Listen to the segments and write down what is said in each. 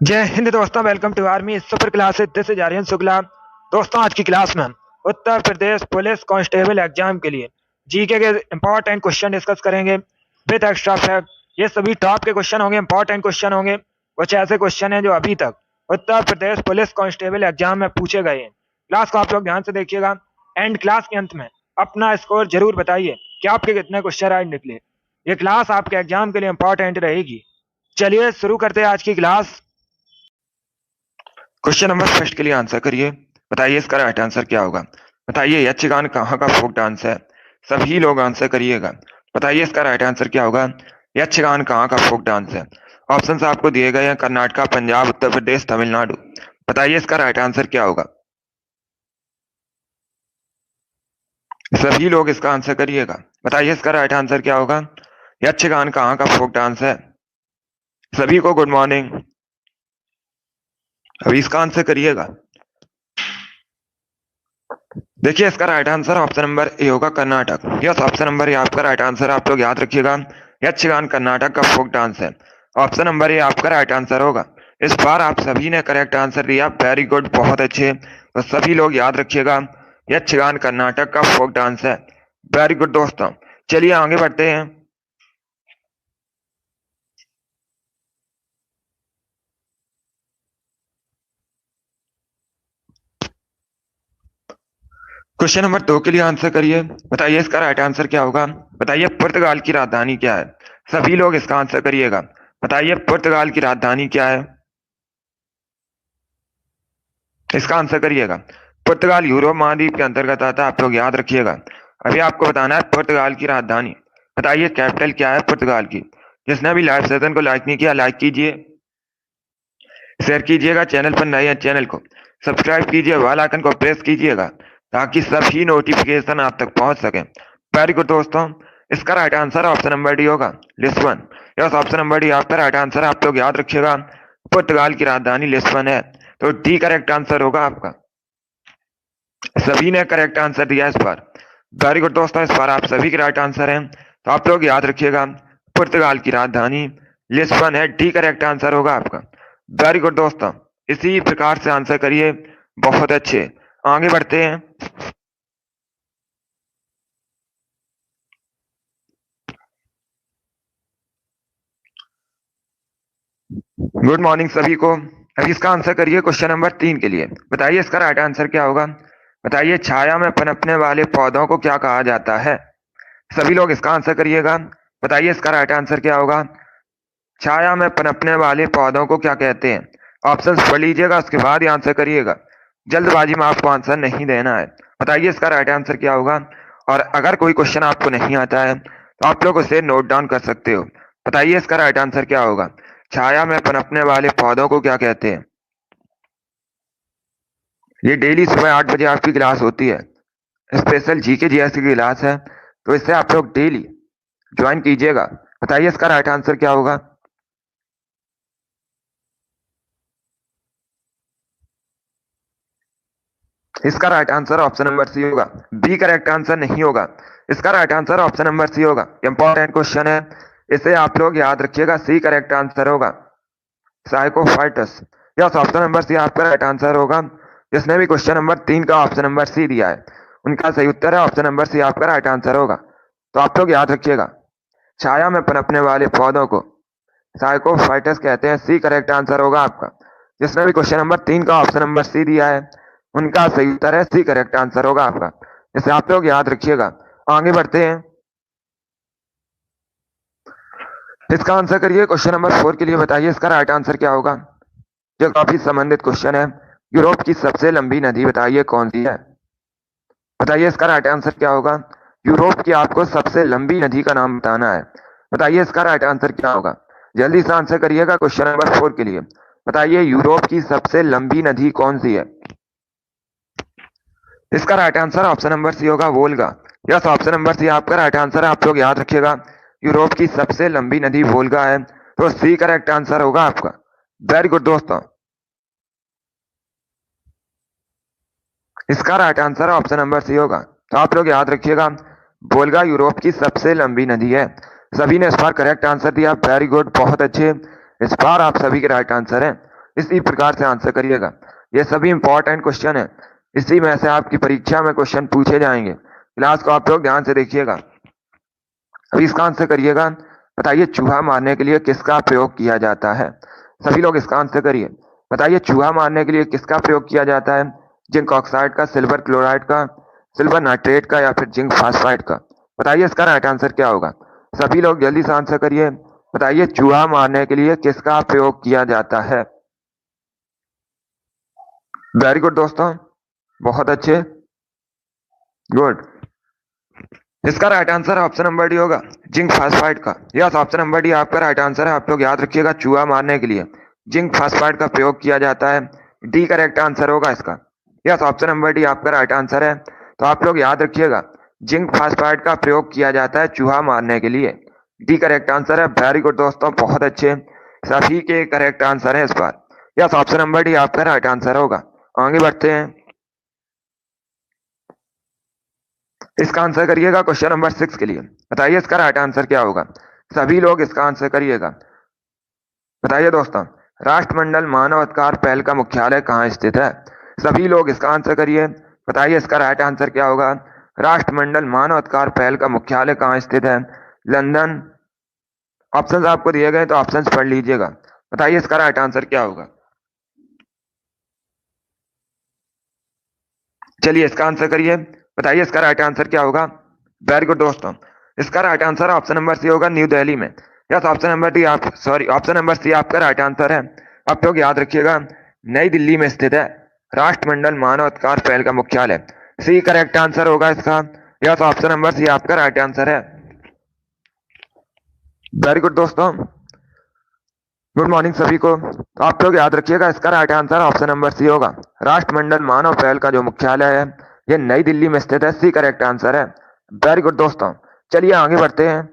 जय हिंद दोस्तों, welcome to army super class. This is Aryan Shukla. दोस्तों, आज की क्लास में हम Uttar Pradesh police constable exam के लिए जीके के इंपॉर्टेंट क्वेश्चन डिस्कस करेंगे विद एक्स्ट्रा फैक्ट। ये सभी टॉप के क्वेश्चन होंगे, इंपॉर्टेंट क्वेश्चन होंगे। कुछ ऐसे क्वेश्चन हैं जो अभी तक उत्तर प्रदेश पुलिस कांस्टेबल एग्जाम में पूछे गए हैं। क्लास को आप लोग ध्यान से देखिएगा एंड क्लास के अंत में अपना स्कोर जरूर बताइए कि आपके कितने क्वेश्चन आज निकले। ये क्लास आपके एग्जाम के लिए इंपॉर्टेंट रहेगी। चलिए शुरू करते हैं आज की क्लास। क्वेश्चन नंबर फर्स्ट के लिए आंसर करिए। बताइए इसका राइट आंसर क्या होगा। बताइए यक्षगान कहाँ का फोक डांस है। सभी लोग आंसर करिएगा। बताइए इसका राइट आंसर क्या होगा। यक्षगान कहाँ का फोक डांस है। ऑप्शंस आपको दिए गए हैं कर्नाटका, पंजाब, उत्तर प्रदेश, तमिलनाडु। बताइए इसका राइट आंसर क्या होगा। सभी लोग इसका आंसर करिएगा। बताइए इसका राइट आंसर क्या होगा। यक्षगान कहाँ का फोक डांस है। सभी को गुड मॉर्निंग। अभी इसका आंसर करिएगा। देखिए इसका right answer option number A होगा, Karnataka. Yes, option number A आपका राइट आंसर। आप लोग याद रखिएगा, यक्षगान कर्नाटक का फोक डांस है। ऑप्शन नंबर ए आपका राइट आंसर होगा। इस बार आप सभी ने करेक्ट आंसर दिया, वेरी गुड, बहुत अच्छे। तो सभी लोग याद रखिएगा, यक्षगान कर्नाटक का फोक डांस है। वेरी गुड दोस्तों, चलिए आगे बढ़ते हैं। क्वेश्चन नंबर 2 के लिए आंसर करिए। बताइए इसका राइट आंसर क्या होगा। बताइए पुर्तगाल की राजधानी क्या है। सभी लोग इसका आंसर करिएगा। बताइए पुर्तगाल की राजधानी क्या है। इसका आंसर करिएगा। पुर्तगाल यूरोप महाद्वीप के अंतर्गत आता है, आप लोग याद रखिएगा। अभी आपको बताना है पुर्तगाल की राजधानी। बताइए कैपिटल क्या है पुर्तगाल की। जिसने अभी लाइव सेशन को लाइक नहीं किया, लाइक कीजिए, शेयर कीजिएगा। चैनल पर नए हैं, चैनल को सब्सक्राइब कीजिए, बेल आइकन को प्रेस कीजिएगा ताकि सभी नोटिफिकेशन आप तक पहुंच सके। वेरी गुड दोस्तों, इसका right answer option number D होगा, Lisbon. Yes, option number D आपका राइट आंसर। आप लोग याद रखिएगा, पुर्तगाल की राजधानी लिस्बन है। तो डी करेक्ट आंसर होगा आपका। सभी ने करेक्ट आंसर दिया इस बार। वेरी गुड दोस्तों, इस बार आप सभी के राइट आंसर हैं। तो आप लोग याद रखिएगा, पुर्तगाल की राजधानी लिस्बन है। डी करेक्ट आंसर होगा आपका। वेरी गुड दोस्तों, इसी प्रकार से आंसर करिए, बहुत अच्छे। आगे बढ़ते हैं। गुड मॉर्निंग सभी को। अभी इसका आंसर करिए क्वेश्चन नंबर 3 के लिए। बताइए इसका राइट आंसर क्या होगा। बताइए छाया में पनपने वाले पौधों को क्या कहा जाता है। सभी लोग इसका आंसर करिएगा। बताइए इसका राइट आंसर क्या होगा। छाया में पनपने वाले पौधों को क्या कहते हैं। ऑप्शंस पढ़ लीजिएगा, उसके बाद ही आंसर करिएगा। जल्दबाजी में आपको आंसर नहीं देना है। बताइए इसका राइट आंसर क्या होगा। और अगर कोई क्वेश्चन आपको नहीं आता है तो आप लोग उसे नोट डाउन कर सकते हो। बताइए इसका राइट आंसर क्या होगा। छाया में पनपने वाले पौधों को क्या कहते हैं। ये डेली सुबह 8 बजे आपकी क्लास होती है, स्पेशल जीके जीएस की क्लास है। तो इससे आप लोग डेली ज्वाइन कीजिएगा। बताइए इसका राइट आंसर क्या होगा। इसका right answer option number C होगा। बी करेक्ट आंसर नहीं होगा। इसका right answer option number C होगा। इंपॉर्टेंट क्वेश्चन है, इसे आप लोग याद रखिएगा। सी करेक्ट आंसर होगा, साइकोफाइटस। यस, ऑप्शन नंबर सी आपका राइट आंसर होगा। जिसने भी क्वेश्चन नंबर 3 का ऑप्शन नंबर सी दिया है उनका सही उत्तर है ऑप्शन नंबर सी आपका राइट आंसर होगा। तो आप लोग याद रखिएगा, छाया में पनपने वाले पौधों को साइकोफाइटस कहते हैं। सी करेक्ट आंसर होगा आपका। जिसने भी क्वेश्चन नंबर 3 का ऑप्शन नंबर सी दिया है उनका सही उत्तर है, सी करेक्ट आंसर होगा आपका। इसे आप लोग याद रखिएगा। आगे बढ़ते हैं। इसका आंसर करिए क्वेश्चन नंबर 4 के लिए। बताइए इसका राइट आंसर क्या होगा। जो काफी संबंधित क्वेश्चन है। यूरोप की सबसे लंबी नदी बताइए कौन सी है। बताइए इसका राइट आंसर क्या होगा। यूरोप की आपको सबसे लंबी नदी का नाम बताना है। बताइए इसका राइट आंसर क्या होगा। जल्दी से आंसर करिएगा क्वेश्चन नंबर 4 के लिए। बताइए यूरोप की सबसे लंबी नदी कौन सी है। इसका right answer option number C होगा, Volga. Yes, option number C आपका राइट आंसर है। आप लोग याद रखिएगा, यूरोप की सबसे लंबी नदी वोल्गा है। तो सी करेक्ट आंसर होगा आपका। वेरी गुड दोस्तों, इसका right answer option number C होगा। तो आप लोग याद रखिएगा, वोल्गा यूरोप की सबसे लंबी नदी है। सभी ने इस बार करेक्ट आंसर दिया, वेरी गुड, बहुत अच्छे। इस बार आप सभी के राइट आंसर हैं। इसी प्रकार से आंसर करिएगा। ये सभी इंपॉर्टेंट क्वेश्चन है, इसी में से आपकी परीक्षा में क्वेश्चन पूछे जाएंगे। क्लास को आप लोग ध्यान से देखिएगा। अभी इसका आंसर करिएगा। बताइए चूहा मारने के लिए किसका प्रयोग किया जाता है? सभी लोग इसका आंसर करिए। बताइए चूहा मारने के लिए किसका प्रयोग किया जाता है? जिंक ऑक्साइड का, सिल्वर क्लोराइड का, सिल्वर नाइट्रेट का, या फिर जिंक फास्फाइड का? बताइए इसका राइट आंसर क्या होगा? सभी लोग जल्दी से आंसर करिए। बताइए चूहा मारने के लिए किसका प्रयोग किया जाता है? वेरी गुड दोस्तों, बहुत अच्छे, गुड। इसका right answer option number D होगा, जिंक फास्फाइड का। यस, ऑप्शन नंबर डी आपका राइट आंसर है। आप लोग याद रखिएगा, चूहा मारने के लिए जिंक फास्फाइड का प्रयोग किया जाता है। डी करेक्ट आंसर होगा इसका। यस, ऑप्शन नंबर डी आपका राइट आंसर है। तो आप लोग याद रखिएगा, जिंक फास्फाइड का प्रयोग किया जाता है चूहा मारने के लिए। डी करेक्ट आंसर है। वेरी गुड दोस्तों, बहुत अच्छे, सभी के करेक्ट आंसर है इस बार। यस, ऑप्शन नंबर डी आपका राइट आंसर होगा। आगे बढ़ते हैं। इसका आंसर करिएगा क्वेश्चन नंबर 6 के लिए। बताइए इसका राइट आंसर क्या होगा? सभी लोग इसका आंसर करिएगा। बताइए दोस्तों, राष्ट्रमंडल मानव अधिकार पहल का मुख्यालय कहाँ स्थित है? सभी लोग इसका आंसर करिए। बताइए इसका राइट आंसर क्या होगा? राष्ट्रमंडल मानव अधिकार पहल का मुख्यालय कहाँ स्थित है? लंदन। ऑप्शंस आपको दिए गए तो ऑप्शंस पढ़ लीजिएगा। बताइए इसका राइट आंसर क्या होगा? चलिए इसका आंसर करिए। बताइए इसका राइट आंसर क्या होगा? वेरी गुड दोस्तों, इसका right answer option number C होगा, न्यू दिल्ली में। यस, ऑप्शन नंबर डी आप ऑप्शन नंबर सी आपका राइट आंसर है। आप लोग याद रखिएगा, नई दिल्ली में स्थित है राष्ट्रमंडल मानव अधिकार पहल का मुख्यालय। सी करेक्ट आंसर होगा इसका। यस, ऑप्शन नंबर सी आपका राइट आंसर है। वेरी गुड दोस्तों, गुड मॉर्निंग सभी को। तो आप लोग याद रखिएगा, इसका right answer option number C होगा। राष्ट्रमंडल मानव पहल का जो मुख्यालय है ये नई दिल्ली में स्थित है। सी करेक्ट आंसर है। वेरी गुड दोस्तों, चलिए आगे बढ़ते हैं।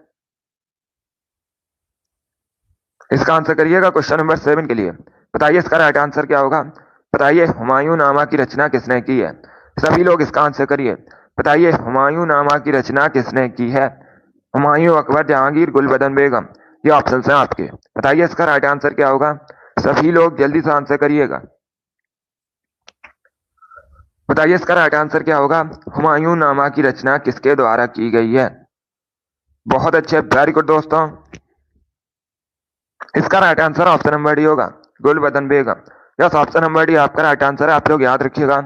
इसका आंसर करिएगा क्वेश्चन नंबर 7 के लिए। बताइए इसका राइट आंसर क्या होगा? बताइए हुमायूं नामा की रचना किसने की है? सभी लोग इसका आंसर करिए। बताइए हुमायूं नामा की रचना किसने की है? हुमायूं, अकबर, जहांगीर, गुलबदन बेगम। ये ऑप्शन है आपके। बताइए इसका राइट आंसर क्या होगा? सभी लोग जल्दी से आंसर करिएगा। बताइए इसका राइट आंसर क्या होगा? हुमायूं नामा की रचना किसके द्वारा की गई है? बहुत अच्छे, वेरी गुड दोस्तों। इसका right answer option number D होगा, गुलबदन बेगम। यस, ऑप्शन नंबर डी आपका राइट आंसर है। आप लोग याद रखिएगा,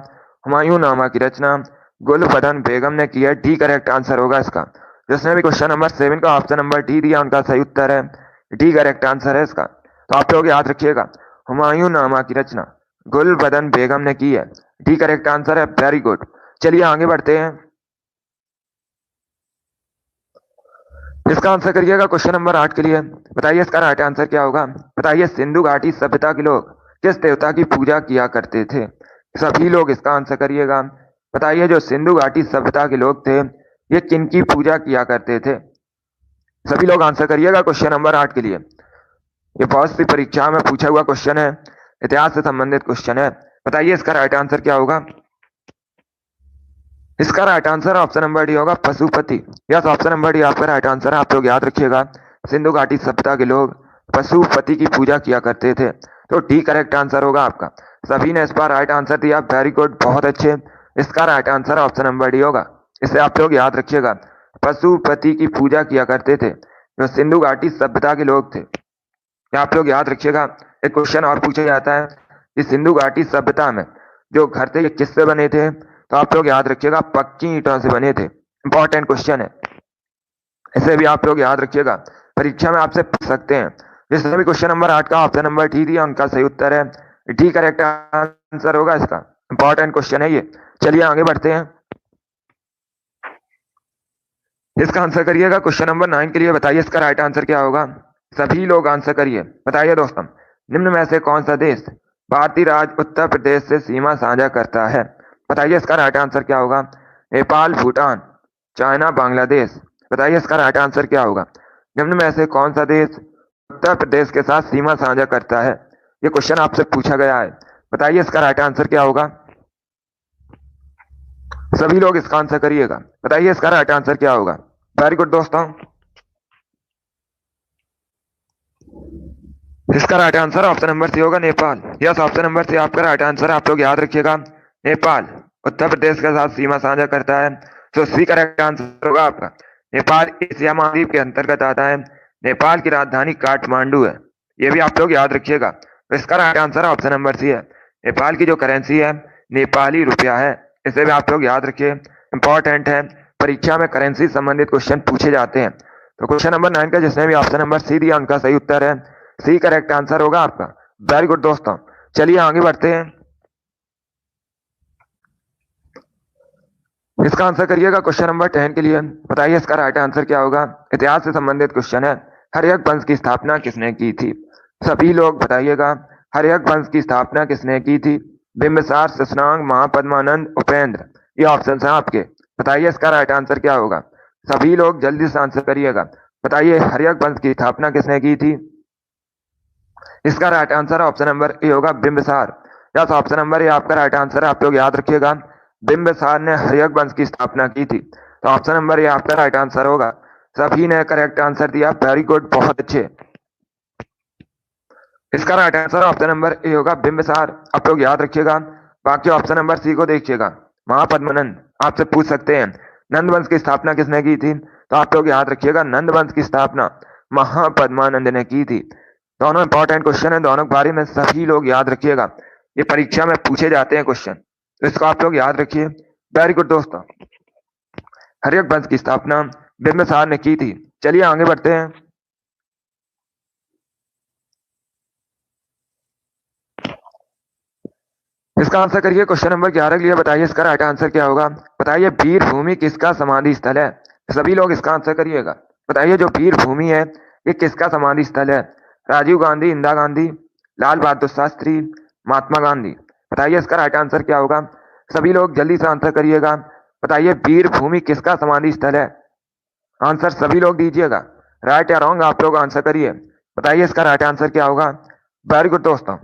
हुमायूं नामा की रचना गुलबदन बेगम ने की है। डी करेक्ट आंसर होगा इसका। जिसने भी क्वेश्चन नंबर 7 का ऑप्शन नंबर डी दिया उनका सही उत्तर है। डी करेक्ट आंसर है इसका। तो आप लोग याद रखिएगा, हुमायूं नामा की रचना गुलबदन बेगम ने की है। डी करेक्ट आंसर है। वेरी गुड, चलिए आगे बढ़ते हैं। इसका आंसर करिएगा क्वेश्चन नंबर 8 के लिए। बताइए इसका राइट आंसर क्या होगा? बताइए सिंधु घाटी सभ्यता के लोग किस देवता की पूजा किया करते थे? सभी लोग इसका आंसर करिएगा। बताइए जो सिंधु घाटी सभ्यता के लोग थे ये किनकी पूजा किया करते थे? सभी लोग आंसर करिएगा क्वेश्चन नंबर 8 के लिए। ये बहुत सी परीक्षा में पूछा हुआ क्वेश्चन है, इतिहास से संबंधित क्वेश्चन है। बताइए इसका राइट आंसर क्या होगा? इसका right answer option number D होगा, Pashupati. Yes, option number D आपका राइट आंसर है। आप लोग याद रखिएगा, सिंधु घाटी सभ्यता के लोग पशुपति की पूजा किया करते थे। तो डी करेक्ट आंसर होगा आपका। सभी ने इस बार राइट आंसर दिया, वेरी गुड, बहुत अच्छे। इसका right answer option number D होगा। इसे आप लोग याद रखिएगा, पशुपति की पूजा किया करते थे जो सिंधु घाटी सभ्यता के लोग थे। आप लोग याद रखिएगा, एक क्वेश्चन और पूछा जाता है कि सिंधु घाटी सभ्यता में जो घर थे ये किससे बने थे? तो आप लोग याद रखिएगा, पक्की ईंटों से बने थे। इंपॉर्टेंट क्वेश्चन है, इसे भी आप लोग याद रखिएगा, परीक्षा में आपसे पूछ सकते हैं। जिसने भी क्वेश्चन नंबर 8 का ऑप्शन नंबर डी दिया उनका सही उत्तर है। डी करेक्ट आंसर होगा इसका। इंपॉर्टेंट क्वेश्चन है ये। चलिए आगे बढ़ते हैं। इसका आंसर करिएगा क्वेश्चन नंबर 9 के लिए। बताइए इसका राइट आंसर क्या होगा? सभी लोग आंसर करिए। बताइए दोस्तों, निम्न में से कौन सा देश भारतीय राज्य उत्तर प्रदेश से सीमा साझा करता है? बताइए इसका राइट आंसर क्या होगा? नेपाल, भूटान, चाइना, बांग्लादेश। बताइए इसका राइट आंसर क्या होगा? निम्न में से कौन सा देश उत्तर प्रदेश के साथ सीमा साझा करता है? ये क्वेश्चन आपसे पूछा गया है। बताइए इसका राइट आंसर क्या होगा? सभी लोग इसका आंसर करिएगा। बताइए इसका राइट आंसर क्या होगा? वेरी गुड दोस्तों, इसका right answer option number C होगा Nepal. Yes, option number C आपका राइट आंसर, आप लोग याद रखिएगा। नेपाल उत्तर प्रदेश के साथ सीमा साझा करता है, तो सी करेक्ट आंसर होगा आपका। नेपाल एशिया महाद्वीप के अंतर्गत आता है। नेपाल की राजधानी काठमांडू है, ये भी आप लोग याद रखिएगा। तो इसका right answer option number C है। नेपाल की जो करेंसी है नेपाली रुपया है, इसे भी आप लोग याद रखिए, इंपॉर्टेंट है, परीक्षा में करेंसी संबंधित क्वेश्चन पूछे जाते हैं। तो क्वेश्चन नंबर 9 का जिसने भी ऑप्शन नंबर सी दिया उनका सही उत्तर है, सी करेक्ट आंसर होगा आपका। वेरी गुड दोस्तों, चलिए आगे बढ़ते हैं। इसका आंसर करिएगा क्वेश्चन नंबर 10 के लिए। बताइए इसका राइट आंसर क्या होगा। इतिहास से संबंधित क्वेश्चन है। हर्यक वंश की स्थापना किसने की थी? सभी लोग बताइएगा, हर्यक वंश की स्थापना किसने की थी? बिंबिसार, शशांक, महापद्मानंद, उपेंद्र, ये ऑप्शन है आपके। बताइए इसका राइट आंसर क्या होगा। सभी लोग जल्दी से आंसर करिएगा। बताइए हर्यक वंश की स्थापना किसने की थी? इसका right answer option number A होगा, Bimbisara. Yes, option number A आपका राइट आंसर है, आप लोग याद रखिएगा। बिंबिसार ने हर्यक वंश की स्थापना की थी, तो ऑप्शन नंबर ए आपका राइट आंसर होगा। सभी ने करेक्ट आंसर दिया, वेरी गुड, बहुत अच्छे। इसका right answer option number A होगा, बिंबिसार, आप लोग याद रखिएगा। बाकी ऑप्शन नंबर सी को देखिएगा, महापद्मनंद। आपसे पूछ सकते हैं नंद वंश की स्थापना किसने की थी, तो आप लोग याद रखिएगा नंद वंश की स्थापना महापद्मानंद ने की थी। दोनों इंपॉर्टेंट क्वेश्चन है, दोनों के बारे में सभी लोग याद रखिएगा, ये परीक्षा में पूछे जाते हैं क्वेश्चन, तो इसको आप लोग याद रखिए। वेरी गुड दोस्तों, हर्यक वंश की स्थापना बिंबिसार ने की थी। चलिए आगे बढ़ते हैं। इसका आंसर करिए क्वेश्चन नंबर 11 के लिए। बताइए इसका राइट आंसर क्या होगा। बताइए वीर भूमि किसका समाधि स्थल है? सभी लोग इसका आंसर करिएगा। बताइए जो वीर भूमि है ये किसका समाधि स्थल है? राजीव गांधी, इंदिरा गांधी, लाल बहादुर शास्त्री, महात्मा गांधी। बताइए इसका राइट आंसर क्या होगा। सभी लोग जल्दी से आंसर करिएगा। बताइए वीर भूमि किसका समाधि स्थल है? आंसर सभी लोग दीजिएगा, राइट या रॉन्ग आप लोग आंसर करिए। बताइए इसका राइट आंसर क्या होगा। वेरी गुड दोस्तों,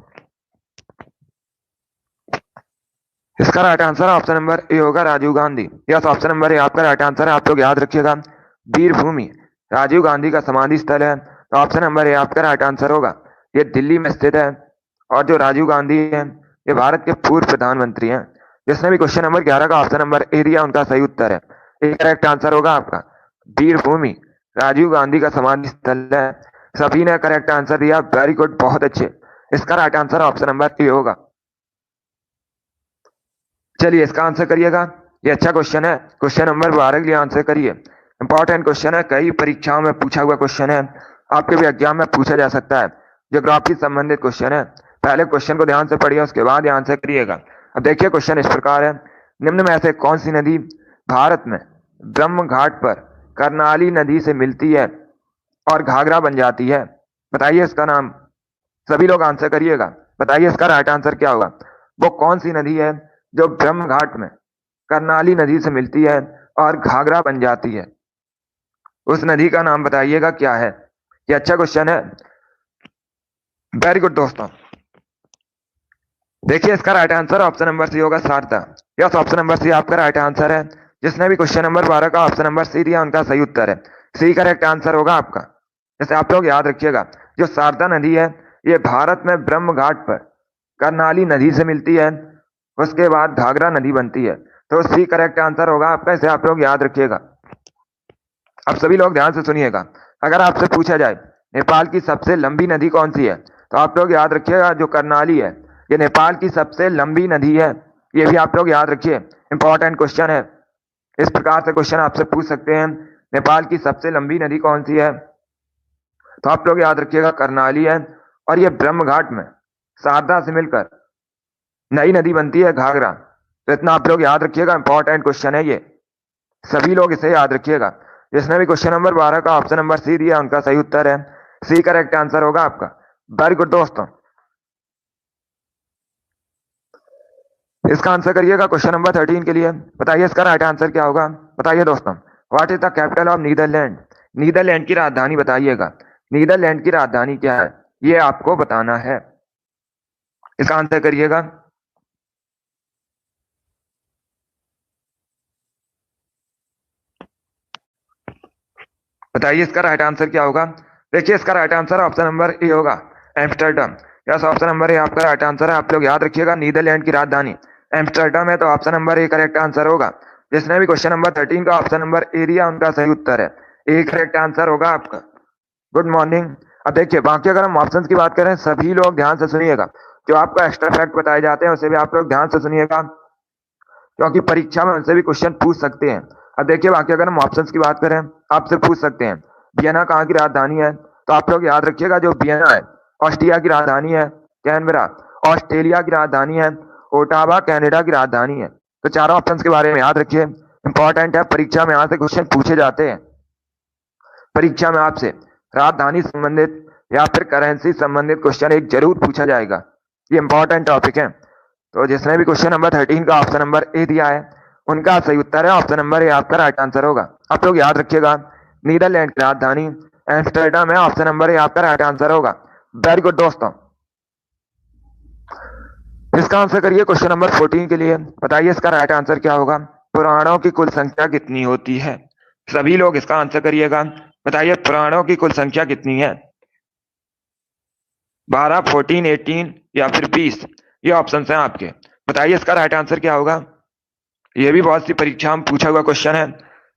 इसका right answer option number A होगा, Rajiv Gandhi. Yes, option number A आपका राइट आंसर है, आप लोग याद रखिएगा। वीर भूमि राजीव गांधी का समाधि स्थल है, तो ऑप्शन नंबर ए आपका राइट आंसर होगा। ये दिल्ली में स्थित है, और जो राजीव गांधी है ये भारत के पूर्व प्रधानमंत्री हैं। जिसने भी क्वेश्चन नंबर 11 का ऑप्शन नंबर ए दिया उनका सही उत्तर है, एक करेक्ट आंसर होगा आपका। वीर भूमि राजीव गांधी का समाधि स्थल है, सभी ने करेक्ट आंसर दिया, वेरी गुड, बहुत अच्छे। इसका right answer option number A होगा। चलिए इसका आंसर करिएगा, ये अच्छा क्वेश्चन है। क्वेश्चन नंबर 12 के लिए आंसर करिए, इंपॉर्टेंट क्वेश्चन है, कई परीक्षाओं में पूछा हुआ क्वेश्चन है, आपके भी एग्जाम में पूछा जा सकता है। ज्योग्राफी संबंधित क्वेश्चन है, पहले क्वेश्चन को ध्यान से पढ़िए, उसके बाद ये आंसर करिएगा। अब देखिए क्वेश्चन इस प्रकार है, निम्न में से कौन सी नदी भारत में ब्रह्म घाट पर करनाली नदी से मिलती है और घाघरा बन जाती है? बताइए इसका नाम, सभी लोग आंसर करिएगा। बताइए इसका राइट आंसर क्या होगा। वो कौन सी नदी है जो ब्रह्म घाट में करनाली नदी से मिलती है और घाघरा बन जाती है? उस नदी का नाम बताइएगा क्या है। ये अच्छा क्वेश्चन है, वेरी गुड दोस्तों। देखिए इसका right answer option number C होगा, Sharda. Yes, option number C आपका राइट आंसर है। जिसने भी क्वेश्चन नंबर 12 का ऑप्शन नंबर सी दिया उनका सही उत्तर है, सी करेक्ट आंसर होगा आपका। जैसे आप लोग याद रखिएगा, जो शारदा नदी है ये भारत में ब्रह्म घाट पर करनाली नदी से मिलती है, उसके बाद घाघरा नदी बनती है, तो सी करेक्ट आंसर होगा आपका, इसे आप लोग याद रखिएगा। अब सभी लोग ध्यान से सुनिएगा, अगर आपसे पूछा जाए नेपाल की सबसे लंबी नदी कौन सी है, तो आप लोग याद रखिएगा जो करनाली है ये नेपाल की सबसे लंबी नदी है, ये भी आप लोग याद रखिए, इंपॉर्टेंट क्वेश्चन है। इस प्रकार से क्वेश्चन आपसे पूछ सकते हैं, नेपाल की सबसे लंबी नदी कौन सी है, तो आप लोग याद रखिएगा करनाली है, और ये ब्रह्म घाट में शारदा से मिलकर नई नदी बनती है घाघरा। तो इतना आप लोग याद रखिएगा, इंपॉर्टेंट क्वेश्चन है ये, सभी लोग इसे याद रखिएगा। जिसने भी क्वेश्चन नंबर 12 का ऑप्शन नंबर सी दिया उनका सही उत्तर है, सी करेक्ट आंसर होगा आपका। वेरी गुड दोस्तों, इसका आंसर करिएगा क्वेश्चन नंबर 13 के लिए। बताइए इसका राइट आंसर क्या होगा। बताइए दोस्तों, what is the capital of Netherlands? Netherlands की राजधानी बताइएगा, नीदरलैंड की राजधानी क्या है ये आपको बताना है, इसका आंसर करिएगा। बताइए इसका राइट आंसर क्या होगा। देखिए इसका right answer option number A होगा, Amsterdam. Yes, option number A आपका राइट आंसर है। आप लोग याद रखिएगा, नीदरलैंड की राजधानी एम्स्टर्डम है, तो option number A correct answer होगा। जिसने भी क्वेश्चन नंबर 13 का ऑप्शन नंबर ए दिया उनका सही उत्तर है, ए करेक्ट आंसर होगा आपका। Good morning. अब देखिए बाकी अगर हम ऑप्शंस की बात करें, सभी लोग ध्यान से सुनिएगा, जो आपको एक्स्ट्रा फैक्ट बताए जाते हैं उसे भी आप लोग ध्यान से सुनिएगा, क्योंकि परीक्षा में उनसे भी क्वेश्चन पूछ सकते हैं। अब देखिए बाकी अगर हम ऑप्शंस की बात करें, आपसे पूछ सकते हैं वियना कहाँ की राजधानी है, तो आप लोग याद रखिएगा जो वियना है ऑस्ट्रिया की राजधानी है, कैनबरा ऑस्ट्रेलिया की राजधानी है, ओटावा कनाडा की राजधानी है। तो चारों ऑप्शंस के बारे में याद रखिए, इंपॉर्टेंट है, परीक्षा में यहाँ से क्वेश्चन पूछे जाते हैं। परीक्षा में आपसे राजधानी संबंधित या फिर करेंसी संबंधित क्वेश्चन एक जरूर पूछा जाएगा, ये इंपॉर्टेंट टॉपिक है। तो जिसने भी क्वेश्चन नंबर 13 का ऑप्शन नंबर ए दिया है उनका सही उत्तर है, ऑप्शन नंबर ए आपका राइट आंसर होगा। आप लोग याद रखिएगा, नीदरलैंड की राजधानी एम्स्टर्डम है, ऑप्शन नंबर ए आपका राइट आंसर होगा। वेरी गुड दोस्तों। इसका आंसर करिए क्वेश्चन नंबर 14 के लिए, बताइए इसका राइट आंसर क्या होगा। पुराणों की कुल संख्या कितनी होती है? सभी लोग इसका आंसर करिएगा, बताइए पुराणों की कुल संख्या कितनी है? 12, 14, 18 या फिर 20? ये ऑप्शन हैं आपके, बताइए इसका राइट आंसर क्या होगा। ये भी बहुत सी परीक्षा में पूछा हुआ क्वेश्चन है।